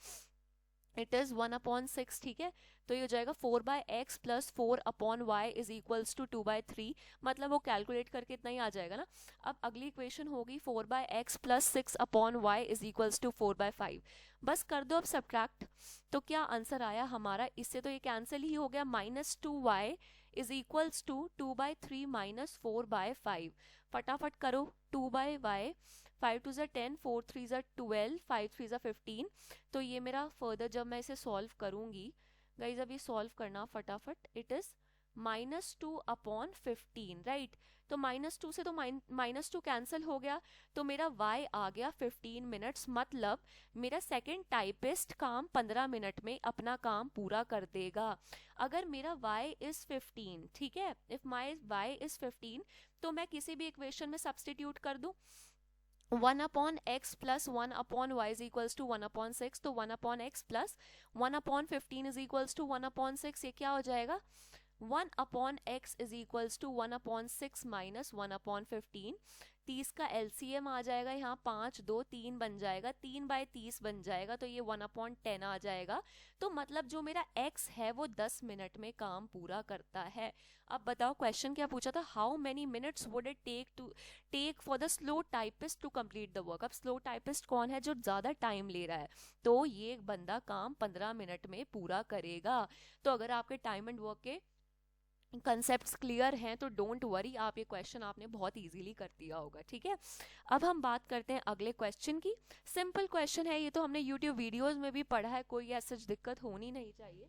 इट इज 1/6, ठीक है। तो ये हो जाएगा 4/x plus 4/y is equals to 2/3, मतलब वो कैलकुलेट करके इतना ही आ जाएगा ना। अब अगली इक्वेशन होगी 4/x plus 6/y is equals to 4/5। बस कर दो अब सब्ट्रैक्ट, तो क्या आंसर आया हमारा, इससे तो ये कैंसिल ही हो गया, -2y is equals to 2/3 minus 4/5। फटाफट करो, 2/y, 5 2 ज़ा 10, 4 3 ज़ा 12, 5 3 ज़ा 15। तो ये मेरा फर्दर जब मैं इसे सॉल्व करूंगी गाइज, अब ये सॉल्व करना फटाफट, इट इज -2/15, राइट। तो -2 से तो -2 कैंसिल हो गया, तो मेरा y आ गया 15 मिनट्स, मतलब मेरा सेकंड टाइपिस्ट काम 15 मिनट में अपना काम पूरा कर देगा। अगर मेरा y इज 15, ठीक है, इफ माई y इज 15, तो मैं किसी भी इक्वेशन में सब्सटीट्यूट कर दूं, 1/x plus 1/y is equals to 1/6, तो 1/x plus 1/15 is equals to 1/6, ये क्या हो जाएगा, 1/x is equals to 1/6 minus 1/15। 30 का LCM आ जाएगा यहाँ 5 2 3 बन जाएगा, 3/30 बन जाएगा, तो ये 1/10 आ जाएगा। तो मतलब जो मेरा x है वो 10 मिनट में काम पूरा करता है। अब बताओ क्वेश्चन क्या पूछा था, how many minutes would it take for the slow typist to complete the work. अब स्लो टाइपिस्ट कौन है, जो ज्यादा टाइम ले रहा है, तो ये एक बंदा काम 15 मिनट में पूरा करेगा। तो अगर आपके टाइम एंड वर्क के कंसेप्ट्स क्लियर हैं तो डोंट वरी, आप ये क्वेश्चन आपने बहुत इजीली कर दिया होगा। ठीक है, अब हम बात करते हैं अगले क्वेश्चन की। सिंपल क्वेश्चन है ये, तो हमने यूट्यूब वीडियोस में भी पढ़ा है, कोई ऐसा दिक्कत होनी नहीं चाहिए।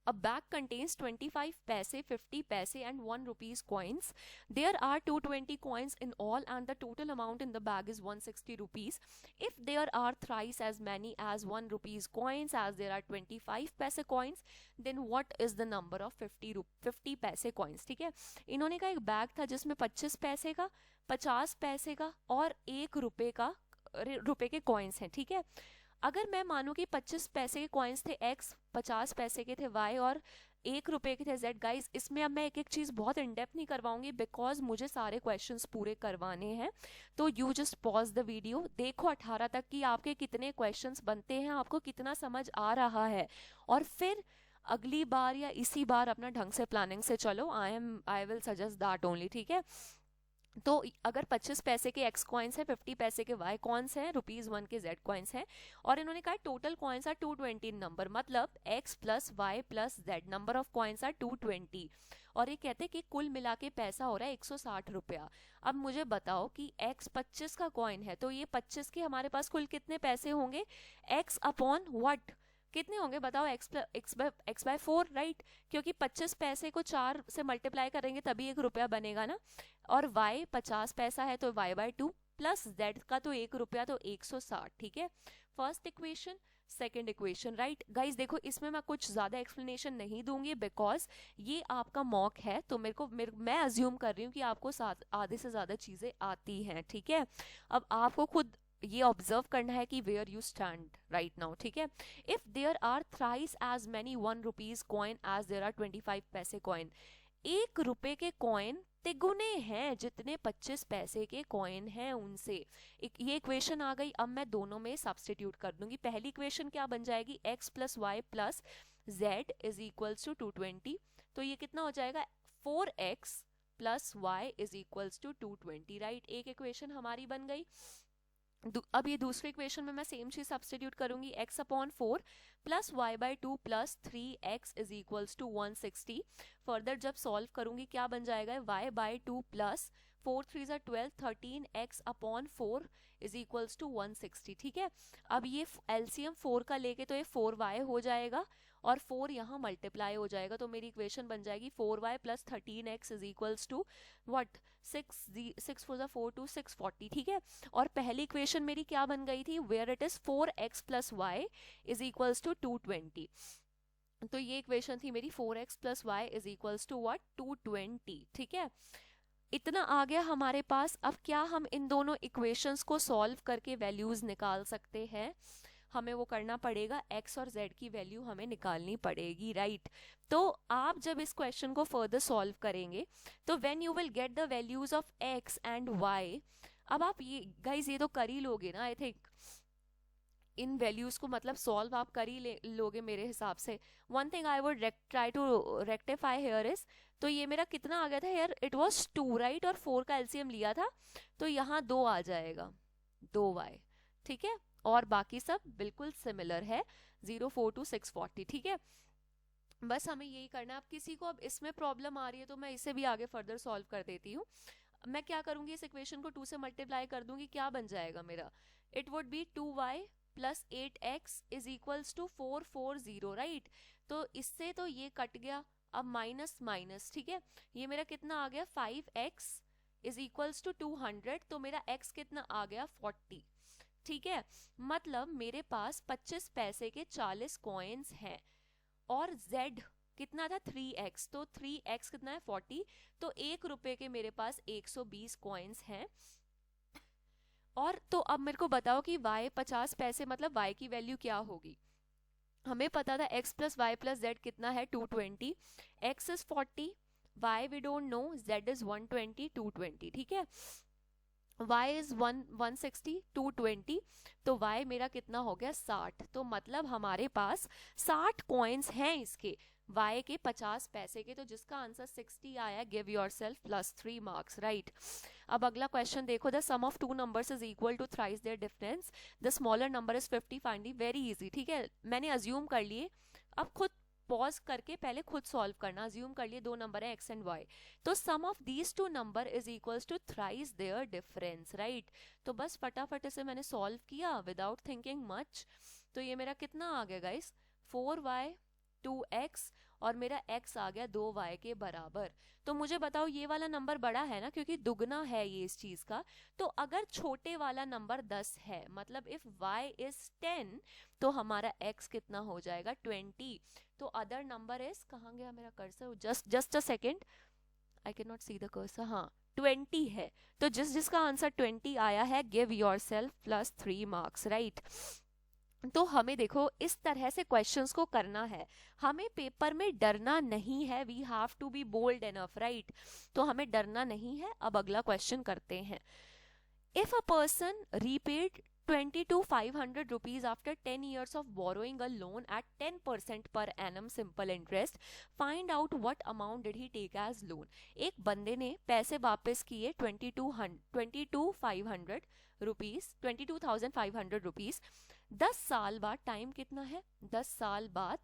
A bag contains 25 paise, 50 paise and 1 rupees coins. There are 220 coins in all and the total amount in the bag is 160 rupees. If there are thrice as many as 1 rupees coins as there are 25 paise coins, then what is the number of 50 paise coins? ठीक है, इन्होंने कहा एक bag था जिसमें 25 पैसे का, 50 पैसे का और 1 रुपए के कॉइन्स हैं। ठीक है, अगर मैं मानूं कि 25 पैसे के कॉइन्स थे x, 50 पैसे के थे y और 1 रुपए के थे z। गाइस इसमें अब मैं एक एक चीज बहुत इन डेप्थ नहीं करवाऊंगी बिकॉज मुझे सारे क्वेश्चंस पूरे करवाने हैं। तो you just pause the video, देखो 18 तक कि आपके कितने क्वेश्चंस बनते हैं, आपको कितना समझ आ रहा है, और फिर अगली बार या इसी बार अपना ढंग से प्लानिंग से चलो। I will suggest that only. ठीक है, तो अगर 25 पैसे के x कॉइन्स हैं, 50 पैसे के y कॉइन्स हैं, ₹1 के z कॉइन्स हैं, और इन्होंने कहा टोटल कॉइन्स आर 220 नंबर, मतलब x plus y plus z, number of coins are 220, और ये कहते हैं कि कुल मिला के पैसा हो रहा है 160 रुपया। अब मुझे बताओ कि x 25 का कॉइन है, तो ये 25 के हमारे पास कुल कितने पैसे होंगे, x अपॉन व्हाट, कितने होंगे बताओ, x बाय 4, राइट, क्योंकि 25 पैसे को 4 से मल्टीप्लाई करेंगे तभी 1 रुपया बनेगा ना, और y 50 पैसा है तो y/2 प्लस z का तो 1 रुपया, तो 160। ठीक है, first equation, second equation, right. Guys देखो इसमें मैं कुछ ज्यादा एक्सप्लेनेशन नहीं दूंगी बिकॉज ये आपका मॉक है, तो मैं अज्यूम कर रही हूँ कि आपको आधे से ज्यादा चीजें आती हैं। ठीक है, अब आपको खुद ये ऑब्जर्व करना है कि where you stand right now. ठीक है, if there are thrice as many 1 rupees coin as there are 25 पैसे कॉइन, 1 रुपए के कॉइन तिगुने हैं जितने 25 पैसे के कॉइन हैं उनसे। ये इक्वेशन आ गई। अब मैं दोनों में सब्स्टिट्यूट कर दूंगी। पहली इक्वेशन क्या बन जाएगी, x plus Y plus Z is equals to 220, तो ये कितना हो जाएगा 4x plus Y is equals to 220, right. एक इक्वेशन हमारी बन गई। अब ये दूसरे इक्वेशन में मैं सेम चीज सब्स्टिट्यूट करूंगी, x upon 4 plus y/2 plus 3x is equals to 160। Further जब सॉल्व करूंगी क्या बन जाएगा, y/2 plus 4 3 12 13x upon 4 is equals to 160। ठीक है, अब ये एलसीएम 4 का लेके तो ये 4y हो जाएगा और 4 यहाँ मल्टीप्लाई हो जाएगा, तो मेरी इक्वेशन बन जाएगी 4y plus 13x is equals to what 6 4 4 2 640। ठीक है, और पहली इक्वेशन मेरी क्या बन गई थी, where it is 4x plus Y is equals to 220, तो ये इक्वेशन थी मेरी 4x plus Y is equals to what 220। ठीक है, इतना आ गया हमारे पास। अब क्या हम इन दोनों इक्वेशंस को सॉल्व करके वैल्यूज निकाल सकते हैं, हमें वो करना पड़ेगा, x और z की वैल्यू हमें निकालनी पड़ेगी, राइट। तो आप जब इस क्वेश्चन को फर्दर सॉल्व करेंगे तो when you will get the values of x and y, अब आप ये गाइस ये तो कर ही लोगे ना, आई थिंक इन वैल्यूज को मतलब सॉल्व आप कर ही लोगे मेरे हिसाब से। One thing I would try to rectify here is, तो ये मेरा कितना आ गया था यार, इट वाज 2, राइट, और 4 का एलसीएम लिया था तो यहाँ 2 आ जाएगा, 2y। ठीक है, और बाकी सब बिल्कुल सिमिलर है, 0 4 2 640। ठीक है, बस हमें यही करना है। अब किसी को अब इसमें प्रॉब्लम आ रही है तो मैं इसे भी आगे फर्दर सॉल्व कर देती हूँ। मैं क्या करूंगी, इस इक्वेशन को 2 से मल्टीप्लाई कर दूंगी, क्या बन जाएगा मेरा, it would be 2y plus 8x is equals to 440, right. तो इससे तो ये कट गया, अब माइनस माइनस, ठीक है, ये मेरा कितना आ गया 5x इज इक्वल्स टू 200, तो मेरा x कितना आ गया 40। ठीक है, मतलब मेरे पास 25 पैसे के 40 कॉइन्स हैं और z कितना था 3x, तो 3x कितना है 40, तो 1 रुपए के मेरे पास 120 कॉइन्स हैं। और तो अब मेरे को बताओ कि y 50 पैसे मतलब y की वैल्यू क्या होगी। हमें पता था x plus Y plus z कितना है 220, x is 40 y we don't know, z is 120 220, ठीक है, y is 160 220, तो y मेरा कितना हो गया 60। तो मतलब हमारे पास 60 कॉइन्स हैं इसके, y के 50 पैसे के, तो जिसका आंसर 60 आया, give yourself +3 marks, right. अब अगला क्वेश्चन देखो, the sum of two numbers is equal to thrice their difference, the smaller number is 50, find, very easy, ठीक है, मैंने अज्यूम कर लिए, अब खुद पॉज करके पहले खुद सॉल्व करना। अज्यूम कर लिए दो नंबर है x एंड y, तो sum of these two number is equals to thrice their difference, right. तो बस फटाफट से मैंने सॉल्व किया विदाउट थिंकिंग मच, तो ये मेरा कितना आ गया गाइस, 4y 2x, और मेरा x आ गया 2y के बराबर। तो मुझे बताओ ये वाला नंबर बड़ा है ना, क्योंकि दुगना है ये इस चीज का, तो अगर छोटे वाला नंबर 10 है, मतलब इफ y इज 10, तो हमारा x कितना हो जाएगा 20। तो अदर नंबर इज, कहाँ गया मेरा cursor, just a second, I can not see the cursor, हाँ 20 है। तो जिसका आंसर 20 आया है, give yourself +3 marks, right. तो हमें देखो इस तरह से क्वेश्चंस को करना है, हमें पेपर में डरना नहीं है, we have to be bold enough, right. तो हमें डरना नहीं है। अब अगला क्वेश्चन करते हैं, if a person repaid 22,500 rupees after 10 years of borrowing a loan at 10% per annum simple interest, find out what amount did he take as loan। एक बंदे ने पैसे वापस किए 22,500 रुपीज 10 साल बाद, टाइम कितना है 10 साल बाद,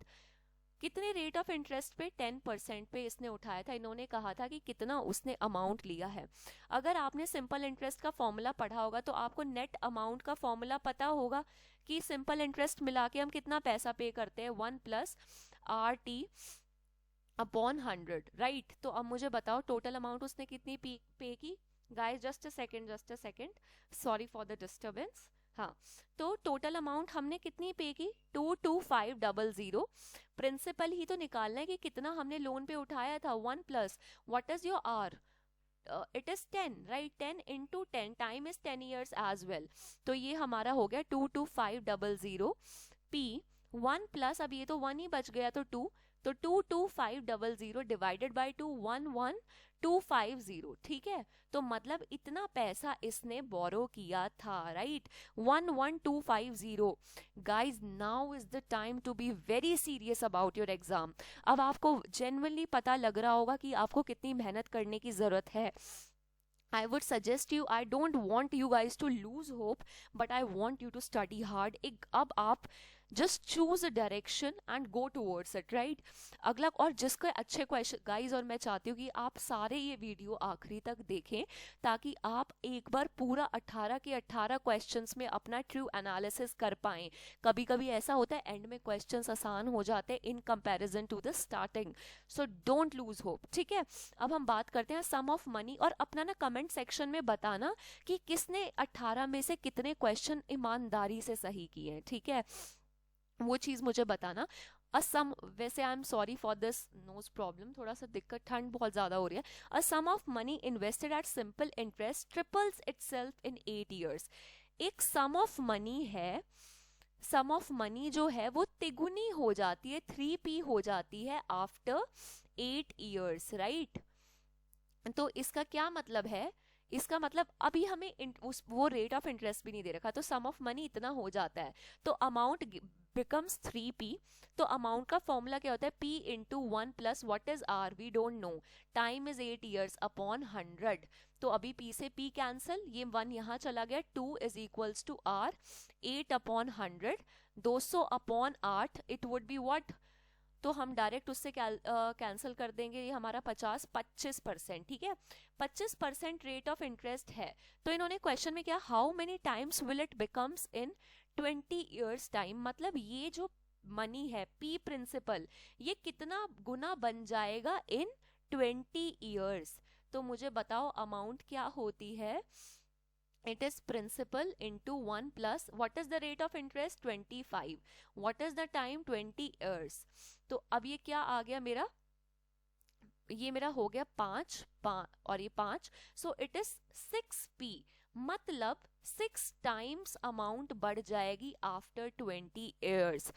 कितने रेट ऑफ इंटरेस्ट पे 10% पे इसने उठाया था, इन्होंने कहा था कि कितना उसने अमाउंट लिया है। अगर आपने सिंपल इंटरेस्ट का फॉर्मूला पढ़ा होगा तो आपको नेट अमाउंट का फॉर्मूला पता होगा कि सिंपल इंटरेस्ट मिला के हम कितना पैसा पे करते हैं, 1 + RT/100, राइट। तो अब मुझे बताओ टोटल अमाउंट उसने कितनी पे की, guys just a second, sorry for the disturbance. हाँ, तो टोटल अमाउंट हमने कितनी पे की 22500। प्रिंसिपल ही तो निकालना है कि कितना हमने लोन पे उठाया था, 1 + what is your r, it is 10, right, 10 × 10, time is 10 years as well. तो ये हमारा हो गया 22500 p 1 +, अब ये तो 1 ही बच गया, तो 2, तो 22500 डिवाइडेड बाई 2, 11250, ठीक है। तो मतलब इतना पैसा इसने बोरो किया था, right, 11250। Guys now is the time to be very serious about your exam. अब आपको जेन्युइनली पता लग रहा होगा कि आपको कितनी मेहनत करने की जरूरत है। I would suggest you, I don't want you guys to lose hope, but I want you to study hard। अब आप just choose a direction and go towards it, right। अगला, और जिसके अच्छे क्वेश्चन गाइज, और मैं चाहती हूँ कि आप सारे ये वीडियो आखिरी तक देखें ताकि आप एक बार पूरा 18 के 18 क्वेश्चंस में अपना ट्रू एनालिसिस कर पाएं। कभी कभी ऐसा होता है एंड में क्वेश्चंस आसान हो जाते हैं in comparison to the starting, so don't lose hope, ठीक है। अब हम बात करते हैं सम ऑफ मनी, और अपना ना कमेंट सेक्शन में बताना कि किसने 18 में से कितने क्वेश्चन ईमानदारी से सही किए हैं, ठीक है, वो चीज मुझे बताना। असम, वैसे I am sorry for this nose problem, थोड़ा सा दिक्कत, ठंड बहुत ज्यादा हो रही है। A sum of money invested at simple interest triples itself in 8 years। एक सम ऑफ मनी है, सम ऑफ मनी जो है वो तिगुनी हो जाती है, 3p हो जाती है आफ्टर 8 years, राइट। तो इसका क्या मतलब है, इसका मतलब अभी हमें वो रेट ऑफ इंटरेस्ट भी नहीं दे रखा, तो सम ऑफ मनी इतना हो जाता है, तो अमाउंट बिकम्स 3p। तो अमाउंट का फॉर्मूला क्या होता है, p × 1 + what is r, we don't know, time is 8 years upon 100। तो अभी p से p कैंसिल, ये 1 यहाँ चला गया, 2 = r, 8/100, 200/8, it would be what, तो हम डायरेक्ट उससे कैंसिल कर देंगे, ये हमारा 25%, ठीक है, 25% रेट ऑफ इंटरेस्ट है। तो इन्होंने क्वेश्चन में क्या, how many times will it becomes in 20 years time, मतलब ये जो मनी है पी प्रिंसिपल, ये कितना गुना बन जाएगा इन 20 years। तो मुझे बताओ अमाउंट क्या होती है, it is principal into 1 + what is the rate of interest 25, what is the time 20 years। तो अब ये क्या आ गया मेरा, ये मेरा हो गया 5 और ये 5, सो इट इज 6p, मतलब 6 टाइम्स अमाउंट बढ़ जाएगी आफ्टर 20 ईयर्स,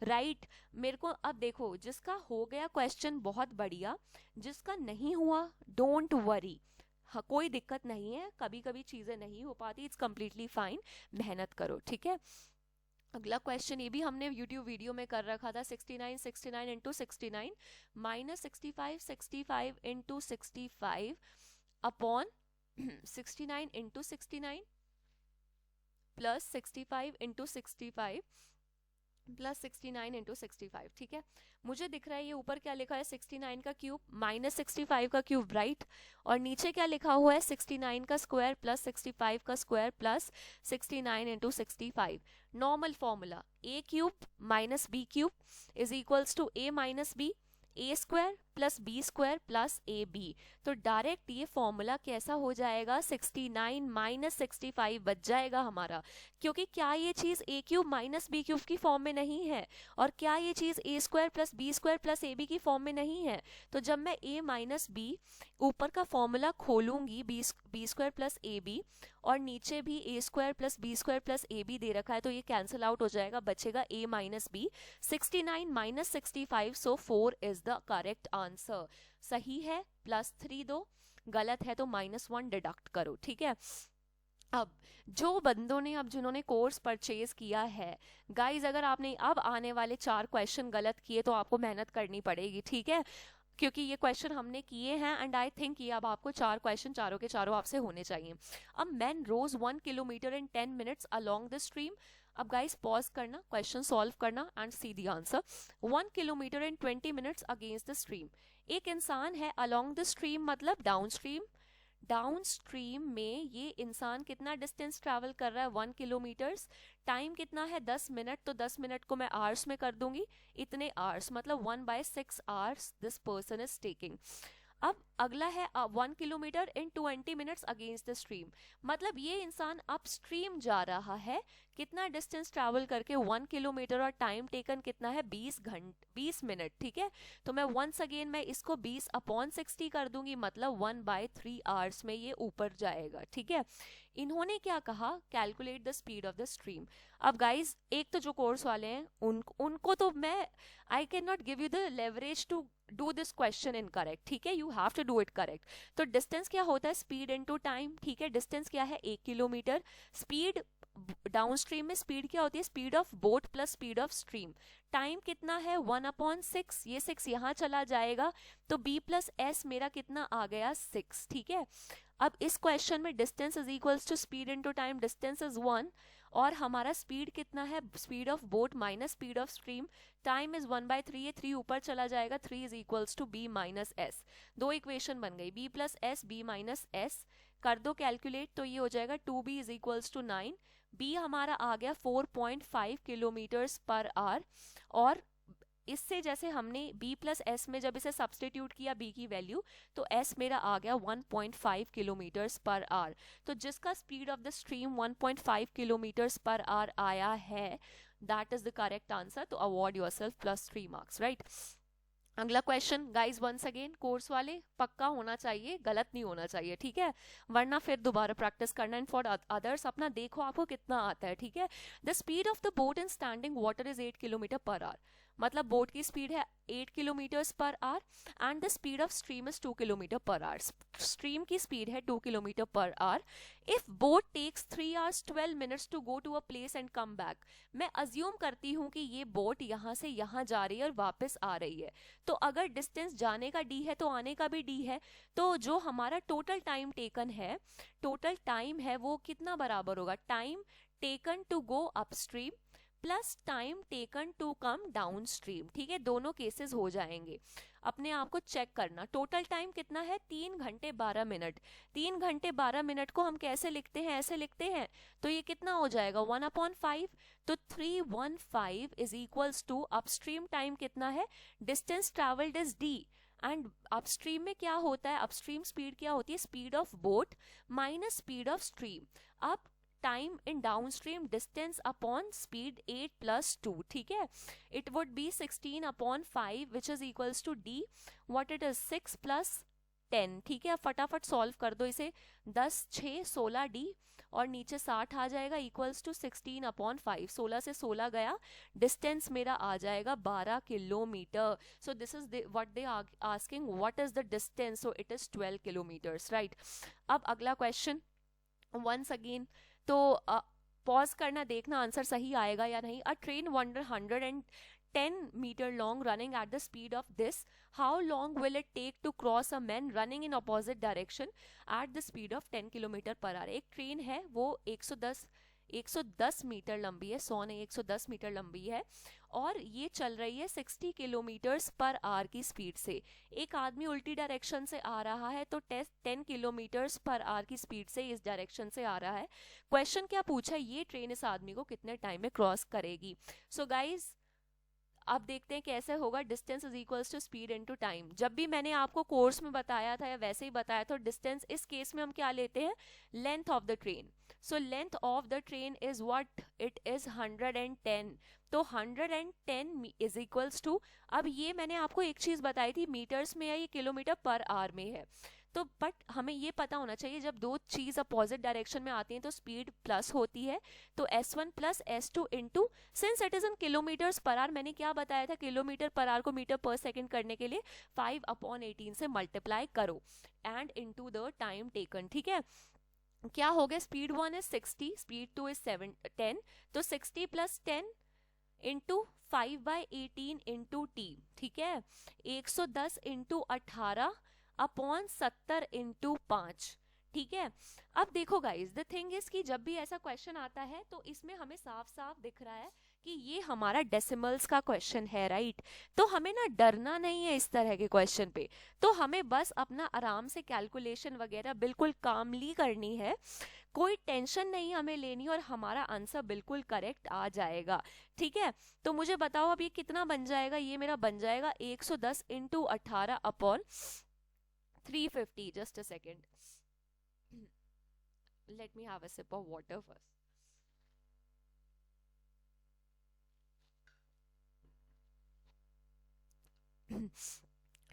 राइट। मेरे को अब देखो, जिसका हो गया क्वेश्चन बहुत बढ़िया, जिसका नहीं हुआ डोंट वरी, हाँ कोई दिक्कत नहीं है, कभी कभी चीजें नहीं हो पाती, इट्स कम्प्लीटली फाइन, मेहनत करो, ठीक है। अगला क्वेश्चन, ये भी हमने यूट्यूब वीडियो में कर रखा था, 69 into 69 minus 65 into 65 upon 69 into 69 plus 65 into 65 plus 69 into 65, ठीक है। मुझे दिख रहा है ये ऊपर क्या लिखा है, 69 का क्यूब माइनस 65 का क्यूब, राइट। और नीचे क्या लिखा हुआ है, 69 का स्क्वायर प्लस 65 का square plus 69 into 65। Normal formula, a cube minus B cube is equals to a minus b, a square plus B square plus A b. तो डायरेक्ट ये फॉर्मूला कैसा हो जाएगा, 69 माइनस 65 बच जाएगा हमारा, क्योंकि क्या ये चीज A cube minus B cube की फॉर्म में नहीं है, और क्या ये चीज A square plus B square plus A B की फॉर्म में नहीं है। तो जब मैं ए माइनस बी ऊपर का फॉर्मूला खोलूंगी, बी स्क्वायर प्लस ए बी, और नीचे भी A square plus B square plus A B दे रखा है, तो ये कैंसिल आउट हो जाएगा, बचेगा A minus B, 69 minus 65, so 4 is the correct answer. सही है +3 दो, गलत है तो -1 डिडक्ट करो, ठीक है। अब जो बंदों ने, अब जिन्होंने कोर्स परचेज किया है गाइज, अगर आपने अब आने वाले 4 क्वेश्चन गलत किए तो आपको मेहनत करनी पड़ेगी, ठीक है, क्योंकि ये क्वेश्चन हमने किए हैं, एंड आई थिंक ये अब आपको 4 क्वेश्चन चारों के चारों आपसे होने चाहिए। अब man rows 1 kilometre in 10 minutes along the stream. अब गाइस पॉज करना, क्वेश्चन सॉल्व करना and see the answer. 1 kilometre in 20 minutes against the stream. एक इंसान है अलोंग द स्ट्रीम, मतलब डाउन स्ट्रीम। डाउन स्ट्रीम में ये इंसान कितना डिस्टेंस ट्रैवल कर रहा है, 1 किलोमीटर्स। टाइम कितना है, 10 मिनट, तो 10 मिनट को मैं आवर्स में कर दूंगी, इतने आवर्स, मतलब 1/6 hours this person is taking. अब अगला है 1 kilometre in 20 minutes against the stream, मतलब ये इंसान अप स्ट्रीम जा रहा है, कितना डिस्टेंस ट्रैवल करके, 1 किलोमीटर, और टाइम टेकन कितना है, 20 मिनट, ठीक है। तो मैं वंस अगेन मैं इसको 20/60 कर दूंगी, मतलब 1/3 आवर्स में ये ऊपर जाएगा, ठीक है। इन्होंने क्या कहा, calculate the speed of the stream. अब गाइज एक तो जो कोर्स वाले हैं उनको तो मैं, I can not give you the leverage to do this question in correct, ठीक है, you have to do it correct. तो डिस्टेंस क्या होता है, स्पीड इनटू टाइम, ठीक है। डिस्टेंस क्या है, 1 किलोमीटर। स्पीड डाउन स्ट्रीम में स्पीड क्या होती है, speed of boat plus speed of stream. Time कितना है, 1/6, ये 6 यहाँ चला जाएगा, तो b प्लस एस मेरा कितना आ गया, 6, ठीक है। अब इस क्वेश्चन में distance is equals to speed into time, distance is 1, और हमारा स्पीड कितना है, speed of boat minus speed of stream, time is 1/3, ये 3 ऊपर चला जाएगा, 3 is equals to b minus s. दो इक्वेशन बन गई, b plus s, b minus s, कर दो कैलकुलेट, तो ये हो जाएगा 2b is equals to 9, b हमारा आ गया 4.5 किलोमीटर्स पर आवर, और इससे जैसे हमने b प्लस एस में जब इसे सब्सटीट्यूट किया b की वैल्यू, तो s मेरा आ गया 1.5 किलोमीटर्स पर आवर। तो जिसका speed of the stream 1.5 kilometres per hour आया है, that is the correct answer, तो अवॉर्ड योरसेल्फ +3 मार्क्स, राइट। अगला question guys, once again course वाले पक्का होना चाहिए, गलत नहीं होना चाहिए, ठीक है, वरना फिर दोबारा प्रैक्टिस करना। एंड फॉर अदर्स अपना देखो आपको कितना आता है, ठीक है। The speed of the boat in standing water is 8 kilometre per hour, मतलब बोट की स्पीड है 8 kilometres per hour, and the speed of stream is 2 kilometre per hour. Stream की स्पीड है 2 kilometre per hour. If boat takes 3 hours 12 minutes to go to a place and come back, मैं assume करती हूँ कि ये boat यहाँ से यहाँ जा रही है और वापस आ रही है, तो अगर डिस्टेंस जाने का d है तो आने का भी d है, तो जो हमारा टोटल टाइम टेकन है, टोटल टाइम है वो कितना बराबर होगा, time taken to go upstream plus time taken to come downstream, ठीक है, दोनों केसेस हो जाएंगे। अपने आप को चेक करना, टोटल टाइम कितना है, 3 घंटे 12 मिनट। 3 घंटे 12 मिनट को हम कैसे लिखते हैं, ऐसे लिखते हैं, तो ये कितना हो जाएगा 1/5, तो 315 is equals to upstream time कितना है, distance travelled is d, and upstream में क्या होता है, अपस्ट्रीम स्पीड क्या होती है, speed of boat minus speed of stream. अब time in downstream, distance upon speed 8 + 2, ठीक है, it would be 16/5 which is equals to d, what it is 6 + 10, ठीक है। अब फटाफट सॉल्व कर दो इसे, 10 6 16 डी और नीचे 60 आ जाएगा इक्वल्स टू 16/5। 16 से 16 गया, डिस्टेंस मेरा आ जाएगा 12 kilometre. So this is what they asking, what is the distance, so it is 12 kilometres, right. अब अगला क्वेश्चन वंस अगेन, तो पॉज करना, देखना आंसर सही आएगा या नहीं। अ train wonder 110 meter long running at the speed of this, how long will it take to cross a man running in opposite direction at the speed of 10 kilometre per our. एक train है वो 110 metre लंबी है, 100 नहीं 110 metre लंबी है, और ये चल रही है 60 किलोमीटर्स पर आवर की स्पीड से। एक आदमी उल्टी डायरेक्शन से आ रहा है, तो 10 किलोमीटर्स पर आवर की स्पीड से इस डायरेक्शन से आ रहा है। क्वेश्चन क्या पूछा, ये ट्रेन इस आदमी को कितने टाइम में क्रॉस करेगी। सो गाइज अब देखते हैं कैसे होगा। Distance is equals to speed into time. जब भी मैंने आपको कोर्स में बताया था या वैसे ही बताया, तो डिस्टेंस इस केस में हम क्या लेते हैं, length of the train. So length of the train is what, it is 110। तो 110 इज इक्वल्स टू, अब ये मैंने आपको एक चीज बताई थी, मीटर्स में है ये किलोमीटर पर आवर में है। तो बट हमें ये पता होना चाहिए, जब दो चीज अपोजिट डायरेक्शन में आती हैं तो स्पीड प्लस होती है, तो s1 plus s2 into, since it is in kilometres per our, मैंने क्या बताया था, किलोमीटर पर आवर को मीटर पर सेकंड करने के लिए 5/18 से मल्टीप्लाई करो and into the time taken, ठीक है। क्या हो गया, स्पीड 1 इज 60, स्पीड 2 इज 10, तो 60 प्लस 10 इंटू 5/18 इंटू टी, ठीक है, 110 इंटू 18/70 इंटू 5, ठीक है। अब देखो गाइज, द थिंग इज कि जब भी ऐसा क्वेश्चन आता है तो इसमें हमें साफ साफ दिख रहा है कि ये हमारा डेसिमल्स का क्वेश्चन है, राइट। तो हमें ना डरना नहीं है इस तरह के क्वेश्चन पे, तो हमें बस अपना आराम से कैलकुलेशन वगैरह बिल्कुल कामली करनी है, कोई टेंशन नहीं हमें लेनी, और हमारा आंसर बिल्कुल करेक्ट आ जाएगा, ठीक है। तो मुझे बताओ अब ये कितना बन जाएगा, ये मेरा बन जाएगा 110 into 18/350। Just a second, let me have a sip of water first.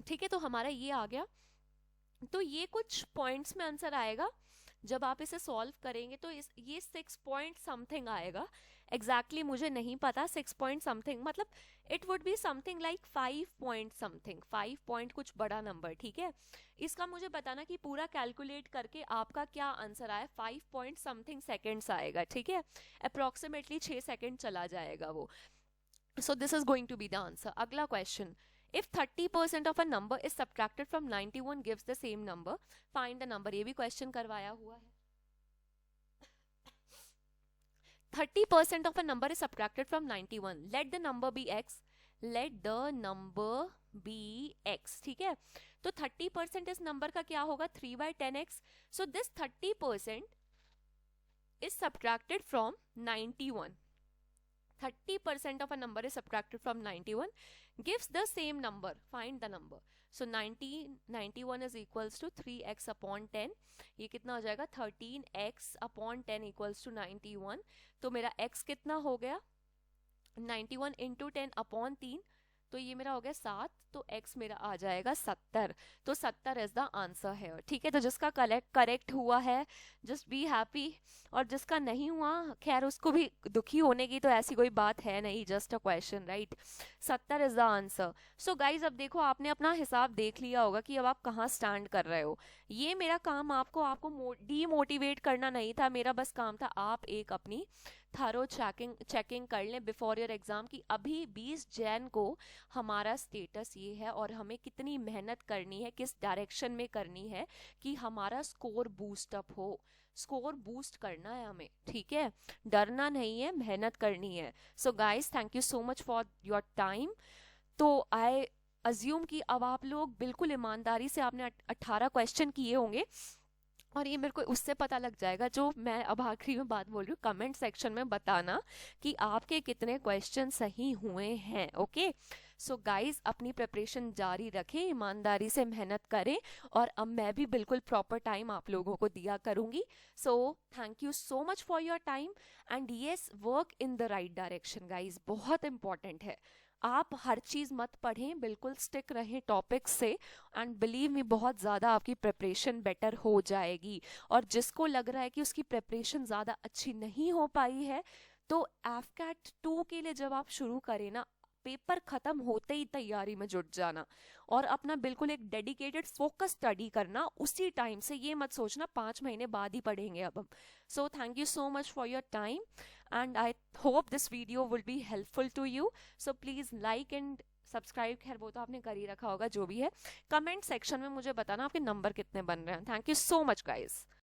ठीक है, तो हमारा ये आ गया। तो ये कुछ पॉइंट्स में आंसर आएगा, जब आप इसे सॉल्व करेंगे तो ये 6 पॉइंट समथिंग आएगा। एग्जैक्टली मुझे नहीं पता 6 पॉइंट समथिंग, मतलब it would be something like 5 point something, 5 point कुछ बड़ा नंबर, ठीक है। इसका मुझे बताना कि पूरा कैलकुलेट करके आपका क्या आंसर आया। 5 पॉइंट समथिंग सेकेंड्स आएगा, ठीक है, अप्रोक्सीमेटली 6 सेकेंड चला जाएगा वो। So this is going to be the answer. अगला question, if 30% of a number is subtracted from 91 gives the same number, find the number। ये भी क्वेश्चन करवाया हुआ है। 30% of a number is subtracted from 91, let the number be x, let the number be x, ठीक है। तो 30% इस number का क्या होगा, 3/10x। so this 30% is subtracted from 91, 30% of a number is subtracted from 91 gives the same number, find the number। so 91 is equals to 3x/10, ये कितना हो जाएगा, 13x/10 equals to 91। तो मेरा x कितना हो गया, 91 इंटू 10/3, तो ये मेरा हो गया 7, तो x मेरा आ जाएगा 70। तो 70 इज द आंसर है, ठीक है। तो जिसका करेक्ट हुआ है जस्ट बी हैप्पी, और जिसका नहीं हुआ खैर उसको भी दुखी होने की तो ऐसी कोई बात है नहीं, just a question, right. 70 is the answer. So guys अब देखो, आपने अपना हिसाब देख लिया होगा कि अब आप कहाँ स्टैंड कर रहे हो। ये मेरा काम आपको डीमोटिवेट करना नहीं था, मेरा बस काम था आप एक अपनी थरो चेकिंग कर लें बिफोर योर एग्जाम की अभी 20 जैन को हमारा स्टेटस ये है और हमें कितनी मेहनत करनी है, किस डायरेक्शन में करनी है कि हमारा स्कोर बूस्ट अप हो। स्कोर बूस्ट करना है हमें, ठीक है, डरना नहीं है, मेहनत करनी है। So guys thank you so much for your time. तो आई अज्यूम कि अब आप लोग बिल्कुल ईमानदारी से आपने 18 क्वेश्चन किए होंगे, और ये मेरे को उससे पता लग जाएगा, जो मैं अब आखिरी में बात बोल रही हूँ, कमेंट सेक्शन में बताना कि आपके कितने क्वेश्चन सही हुए हैं, ओके। सो गाइज अपनी प्रिपरेशन जारी रखें, ईमानदारी से मेहनत करें, और अब मैं भी बिल्कुल प्रॉपर टाइम आप लोगों को दिया करूंगी। So thank you so much for your time, and yes work in the right direction guys, बहुत इंपॉर्टेंट है। आप हर चीज़ मत पढ़ें, बिल्कुल स्टिक रहें टॉपिक से, एंड बिलीव मी बहुत ज़्यादा आपकी प्रिपरेशन बेटर हो जाएगी। और जिसको लग रहा है कि उसकी प्रिपरेशन ज़्यादा अच्छी नहीं हो पाई है, तो एफकैट 2 के लिए जब आप शुरू करें ना, पेपर खत्म होते ही तैयारी में जुट जाना और अपना बिल्कुल एक डेडिकेटेड फोकस स्टडी करना उसी टाइम से। ये मत सोचना 5 महीने बाद ही पढ़ेंगे अब हम। So thank you so much for your time, and I hope this video will be helpful to you. So please like and subscribe, खैर वो तो आपने कर ही रखा होगा, जो भी है। कमेंट सेक्शन में मुझे बताना आपके नंबर कितने बन रहे हैं। Thank you so much guys.